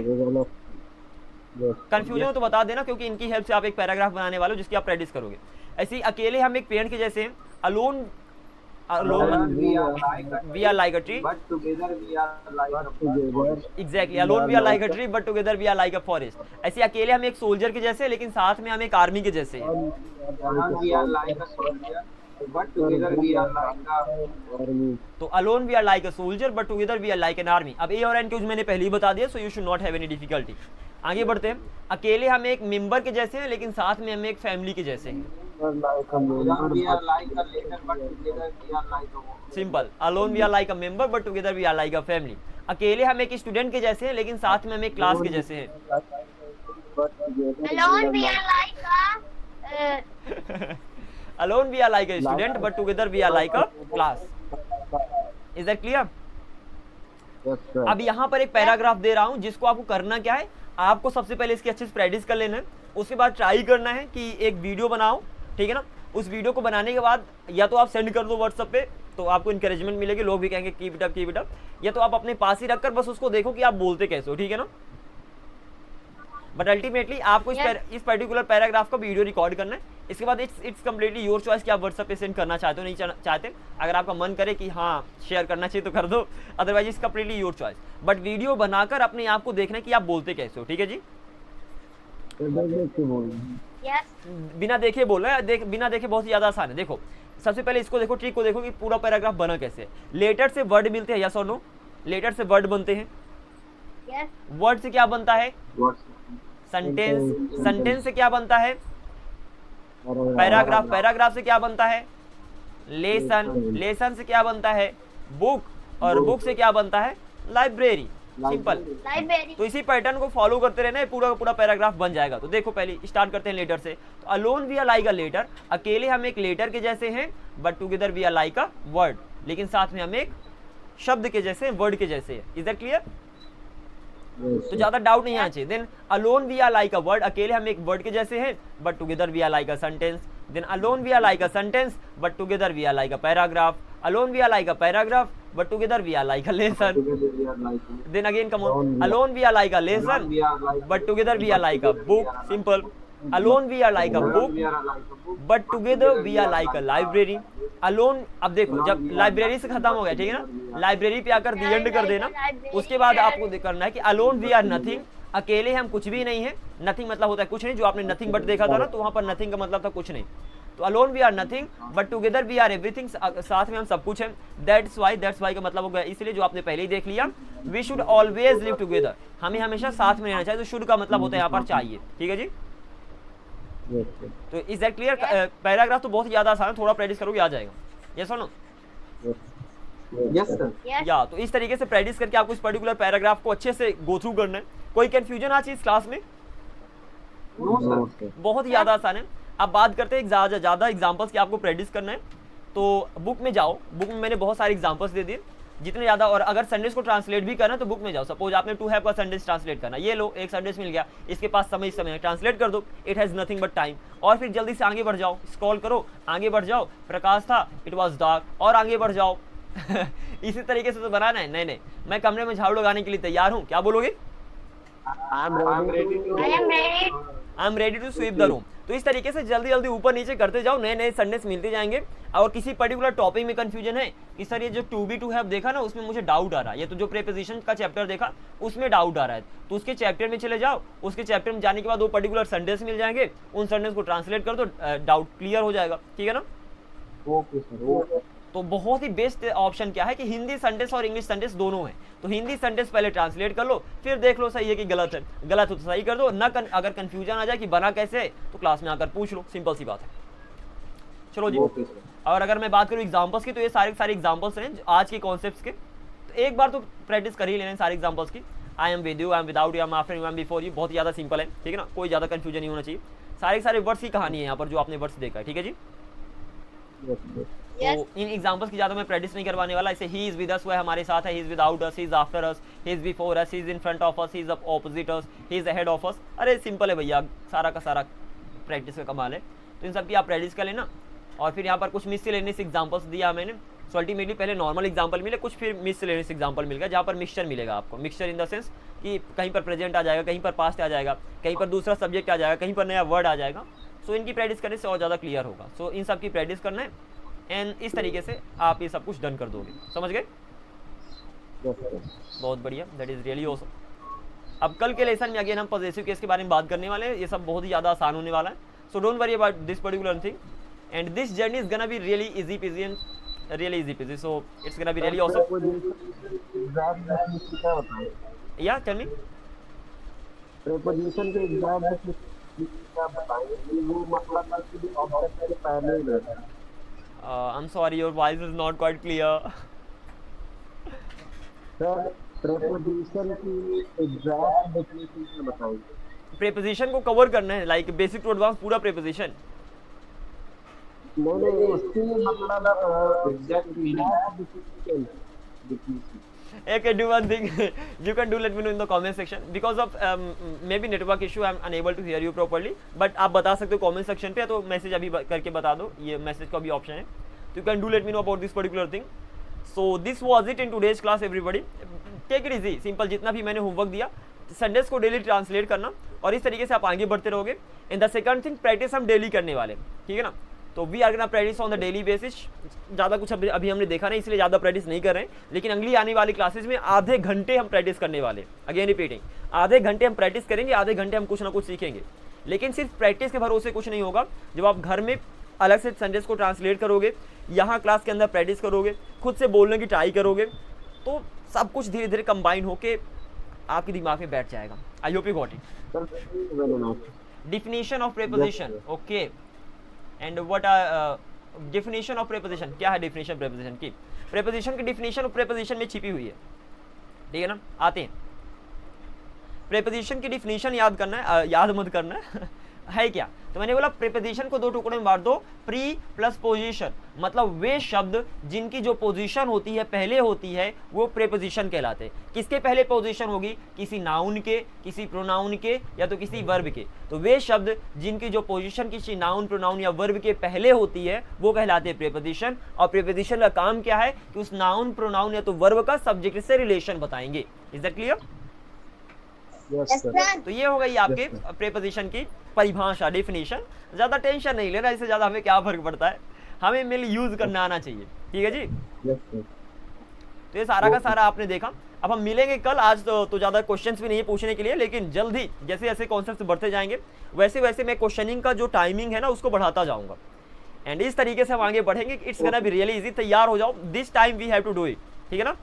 कंफ्यूजन हो तो बता देना, क्योंकि इनकी हेल्प से आप एक पैराग्राफ बनाने वाले हो जिसकी आप प्रैक्टिस करोगे। ऐसे ही अकेले हम एक पेड़ के जैसे हैं, alone we are like a tree, but together we are like a forest. exactly, alone we are like a tree but together we are like a forest. ऐसे अकेले हम एक सोल्जर के जैसे, लेकिन साथ में हम एक आर्मी के जैसे हैं। We are like a soldier but together we are like a army. तो alone we are like a soldier but together we are like an army. अब ए और एन के मैंने पहले ही बता दिया, so you should not have any difficulty. आगे बढ़ते हैं। अकेले हम एक मेंबर के जैसे हैं, लेकिन साथ में हम एक फैमिली के जैसे हैं। We are like a leader, but together we are like a war. सिंपल, alone we are like a member but together we are like a family. अकेले हम एक स्टूडेंट के जैसे हैं, लेकिन साथ में हम एक क्लास के जैसे हैं। Alone we are like a alone we are like a student but together we are like a class. Is that clear? Yes, sir. अब यहाँ पर एक पैराग्राफ दे रहा हूँ, जिसको आपको करना क्या है, आपको सबसे पहले इसकी अच्छे से प्रैक्टिस कर लेना है। उसके बाद ट्राई करना है कि एक वीडियो बनाओ, ठीक है ना। उस वीडियो को बनाने के बाद या तो आप सेंड कर दो व्हाट्सएप पे, तो आपको इंकरेजमेंट मिलेगी, लोग भी कहेंगे कीप इट अप, या तो आप अपने पास ही रखकर बस उसको देखो कि आप बोलते कैसे हो, ठीक है ना। बट अल्टीमेटली आपको इस पर्टिकुलर पैराग्राफ का वीडियो रिकॉर्ड करना है। इसके बाद इट्स कम्प्लीटली योर चॉइस कि आप व्हाट्सएप पे सेंड करना चाहते हो नहीं चाहते। अगर आपका मन करे कि हाँ शेयर करना चाहिए तो कर दो, otherwise it's completely your choice. But video बनाकर अपने आप को देखना है कि आप बोलते कैसे हो, ठीक है जी। yes. बिना देखे बोल रहे हैं, बिना देखे बहुत ही ज़्यादा आसान है। देखो सबसे पहले इसको देखो, ट्रिक को देखो कि पूरा पैराग्राफ बना कैसे है। लेटर से वर्ड मिलते हैं, यस और नो? लेटर से वर्ड बनते हैं। Yes. वर्ड से क्या बनता है? सेंटेंस। सेंटेंस से क्या बनता है? पैराग्राफ। पैराग्राफ से क्या बनता है? लेसन। लेसन से क्या बनता है? बुक। और बुक से क्या बनता है? लाइब्रेरी। सिंपल। Library. तो इसी पैटर्न को फॉलो करते रहना है, पूरा का पूरा पैराग्राफ बन जाएगा। तो देखो पहले स्टार्ट करते हैं लेटर से। तो alone we are like a letter, अकेले हम एक लेटर के जैसे हैं, but together we are like a word, लेकिन साथ में हम एक शब्द के जैसे, वर्ड के जैसे हैं। Is that clear? तो ज्यादा डाउट नहीं आना चाहिए। Then alone we are like a word, अकेले हम एक वर्ड के जैसे हैं, but together we are like a sentence. Then alone we are like a sentence, but together we are like a paragraph. Alone we are like a paragraph, but together we are like a lesson. Then again come on, alone we are like a lesson, but together we are like a book. Simple. Alone we are like a book, but together we are like a library. Alone, अब देखो जब library से खत्म हो गया, ठीक है ना, लाइब्रेरी पे आकर दी एंड कर देना। उसके बाद आपको करना है कि अलोन वी आर नथिंग, अकेले हम कुछ भी नहीं है। नथिंग मतलब होता है कुछ नहीं, जो आपने नथिंग बट देखा था ना, तो वहां पर नथिंग का मतलब था कुछ नहीं। तो alone we are nothing but together we are everything, साथ में हम सब कुछ हैं। दैट्स वाई का मतलब हो गया इसलिए, जो आपने पहले ही देख लिया। We should always live together, हमें हमेशा साथ में रहना चाहिए। तो शुड का मतलब होता है यहाँ पर चाहिए, ठीक है जी। तो इज दैट क्लियर? पैराग्राफ तो बहुत ही ज्यादा आसान है, थोड़ा प्रैक्टिस करोगे आ जाएगा। यस और नो? Yes, sir. Yes. या तो इस तरीके से प्रैक्टिस करके आपको इस पर्टिकुलर पैराग्राफ को अच्छे से गो थ्रू करना है। कोई कंफ्यूजन आज इस क्लास में? No, sir. बहुत ही ज्यादा आसान है। अब बात करते हैं ज़्यादा एग्जांपल्स की आपको प्रैक्टिस करना है। तो बुक में जाओ, बुक में मैंने बहुत सारे एग्जांपल्स दे दिए, जितने ज़्यादा। और अगर सेंटेंस को ट्रांसलेट भी करना है तो बुक में जाओ। सपोज आपने टू हैव का सेंटेंस ट्रांसलेट करना, ये लो एक सेंटेंस मिल गया, इसके पास समय ट्रांसलेट कर दो, it has nothing but time. और फिर जल्दी से आगे बढ़ जाओ, स्क्रॉल करो, आगे बढ़ जाओ, प्रकाश था, इट वॉज डार्क, और आगे बढ़ जाओ। इसी तरीके से तो बनाना है। नहीं, मैं कमरे में झाड़ू लगाने के लिए तैयार हूँ, क्या बोलोगे? I am ready to. I am ready. I am ready to sweep the room. तो इस तरीके से जल्दी जल्दी ऊपर नीचे करते जाओ, नए नए सेंटेंस मिलते जाएंगे। और किसी पर्टिकुलर टॉपिक में कंफ्यूजन है कि सर ये जो टू बी टू हैव देखा ना, उसमें मुझे डाउट आ रहा है, ये तो जो प्रीपोजिशन का चैप्टर देखा उसमें डाउट आ रहा है, तो उसके चैप्टर में चले जाओ। उसके चैप्टर में जाने के बाद वो पर्टिकुलर सेंटेंस मिल जाएंगे, उन सेंटेंस को ट्रांसलेट कर दो, डाउट क्लियर हो जाएगा, ठीक है ना। Okay, sir. तो बहुत ही बेस्ट ऑप्शन क्या है कि हिंदी सेंटेंस और इंग्लिश सेंटेंस दोनों हैं। तो हिंदी सेंटेंस पहले ट्रांसलेट कर लो, फिर देख लो सही है कि गलत है। गलत हो तो सही कर दो ना। अगर कंफ्यूजन आ जाए कि बना कैसे है तो क्लास में आकर पूछ लो, सिंपल सी बात है। चलो जी। Okay, sir. और अगर मैं बात करूँ एग्जाम्पल्स की, तो ये सारे एग्जाम्पल्स हैं आज के कॉन्सेप्ट्स के। तो एक बार तो प्रैक्टिस कर ही लेना सारे एग्जाम्पल्स की। I am with you, I am without you, I am after you, I am before you, बहुत ही ज़्यादा सिंपल है, ठीक है ना। कोई ज़्यादा कंफ्यूजन नहीं होना चाहिए। सारे वर्ड्स की कहानी है यहाँ पर, जो आपने वर्ड्स देखा है, ठीक है जी। Yes. तो इन एग्जांपल्स की ज़्यादा मैं प्रैक्टिस नहीं करवाने वाला। इसे ही इज विद अस, वह हमारे साथ है, he is without us, he is after us, he is before us, he is in front of us, he is opposite us, he is ahead of us. अरे simple है भैया, सारा का सारा प्रैक्टिस का कमाल है। तो इन सब की आप प्रैक्टिस कर लेना। और फिर यहाँ पर कुछ मिसलेनियस एग्जांपल्स दिया मैंने। सो अल्टीमेटली पहले नॉर्मल एग्जांपल मिले, कुछ फिर मिसलेनियस एग्जांपल मिल गया, जहाँ पर मिक्सचर मिलेगा आपको। मिक्सचर इन द सेंस कि कहीं पर प्रेजेंट आ जाएगा, कहीं पर पास्ट आ जाएगा, कहीं पर दूसरा सब्जेक्ट आ जाएगा, कहीं पर नया वर्ड आ जाएगा। सो इनकी प्रैक्टिस करने से और ज़्यादा क्लियर होगा। सो इन सब की प्रैक्टिस करना है, एंड इस तरीके से आप ये सब कुछ डन कर दोगे। समझ गए? बहुत बढ़िया, दैट इज़ रियली ऑसम। अब कल के लेसन में अगेन हम पॉजिटिव केस के बारे में बात करने वाले हैं। ये सब बहुत ही ज़्यादा आसान होने वाला है। So don't worry about this particular thing. and this journey is gonna be really easy peasy and really easy peasy, so it's gonna be really awesome. Exact definition क्या बताएं? Yeah, tell me. प्रीपोजिशन के exact definition क्या बताएंगे? वो मतलब है कि object के पहले ही रहता है। I'm sorry, your voice is not quite clear. Sir preposition की एग्जैक्ट डेफिनेशन क्या बताएंगे? प्रीपोजिशन को कवर करना है, लाइक बेसिक टू एडवांस पूरा प्रीपोजिशन. नहीं उसकी मतलब exact definition Okay, do one thing. You can do, let me know in the comment section. Because of maybe network issue, I'm unable to hear you properly. But आप बता सकते हो comment section पे, तो message अभी करके बता दो, ये मैसेज का भी ऑप्शन है. तो you can do let me know about this particular thing. So this was it in today's class, everybody. Take it easy, simple. जितना भी मैंने होमवर्क दिया, संडेज को डेली ट्रांसलेट करना, और इस तरीके से आप आगे बढ़ते रहोगे. And the second thing, practice हम डेली करने वाले, ठीक है ना. तो we are gonna practice on the daily basis. ज़्यादा कुछ अभी हमने देखा नहीं, इसलिए ज़्यादा प्रैक्टिस नहीं कर रहे हैं, लेकिन अगली आने वाली क्लासेस में आधे घंटे हम प्रैक्टिस करने वाले. अगेन रिपीटिंग, आधे घंटे हम प्रैक्टिस करेंगे, आधे घंटे हम कुछ ना कुछ सीखेंगे. लेकिन सिर्फ प्रैक्टिस के भरोसे कुछ नहीं होगा. जब आप घर में अलग से संडेज को ट्रांसलेट करोगे, यहाँ क्लास के अंदर प्रैक्टिस करोगे, खुद से बोलने की ट्राई करोगे, तो सब कुछ धीरे धीरे कंबाइन होके आपके दिमाग में बैठ जाएगा. I hope you got it. Definition of preposition, okay. And what are definition of preposition, क्या है डेफिनेशन प्रीपोजिशन की? प्रीपोजिशन की डेफिनेशन प्रीपोजिशन में छिपी हुई है, ठीक है ना. आते हैं, प्रीपोजिशन की डेफिनेशन याद करना है, याद मत करना है क्या? तो मैंने बोला प्रीपोजिशन को दो टुकड़े में बांट दो. प्री प्लस पोजीशन, मतलब वे शब्द जिनकी जो पोजीशन होती है पहले होती है, वो प्रीपोजिशन कहलाते हैं. किसके पहले पोजीशन होगी? किसी नाउन के, किसी प्रोनाउन के, या तो किसी वर्ब के. तो वे शब्द जिनकी जो पोजीशन किसी नाउन, प्रोनाउन या वर्ब के पहले होती है, वो कहलाते हैं प्रीपोजिशन. और प्रीपोजिशन का काम क्या है कि उस नाउन, प्रोनाउन या तो वर्ब का सब्जेक्ट से रिलेशन बताएंगे. Is that clear? तो ये हो गई आपके प्रीपोजिशन की परिभाषा, डेफिनेशन. ज्यादा टेंशन नहीं लेना, इससे ज्यादा हमें क्या फर्क पड़ता है, हमें मिल यूज करना आना चाहिए, ठीक है जी. तो ये सारा का सारा आपने देखा. अब हम मिलेंगे कल. आज तो ज्यादा क्वेश्चंस भी नहीं है पूछने के लिए, लेकिन जल्द ही जैसे जैसे कॉन्सेप्ट बढ़ते जाएंगे, वैसे वैसे मैं क्वेश्चनिंग का जो टाइमिंग है ना, उसको बढ़ाता जाऊंगा. एंड इस तरीके से हम आगे बढ़ेंगे. It's gonna be really easy. तैयार हो जाओ, this time we have to do it, ठीक है ना.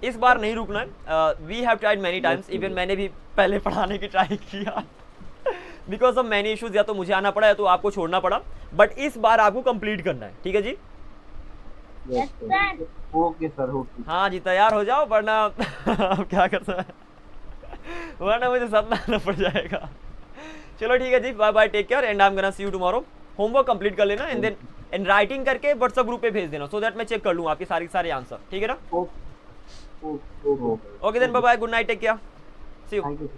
इस बार नहीं रुकना है. We have tried many times, even मैंने भी पहले पढ़ाने की ट्राई किया. बिकॉज ऑफ मैनी इश्यूज, या तो मुझे आना पड़ा या तो आपको छोड़ना पड़ा. बट इस बार आपको कंप्लीट करना है, ठीक है जी. Okay sir, okay. हाँ जी, तैयार हो जाओ, वरना अब क्या कर सकते हैं, वरना मुझे सदना पड़ जाएगा. चलो ठीक है जी, bye bye, take care, and I am gonna see you tomorrow. Homework complete कर लेना, एंड देन एंड राइटिंग करके व्हाट्सएप ग्रुप पे भेज देना, सो दैट मैं चेक कर लूँ आपके सारे आंसर, ठीक है ना. Okay then, bye bye, good night, take care, see you. Thank you.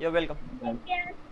You are welcome. Take care.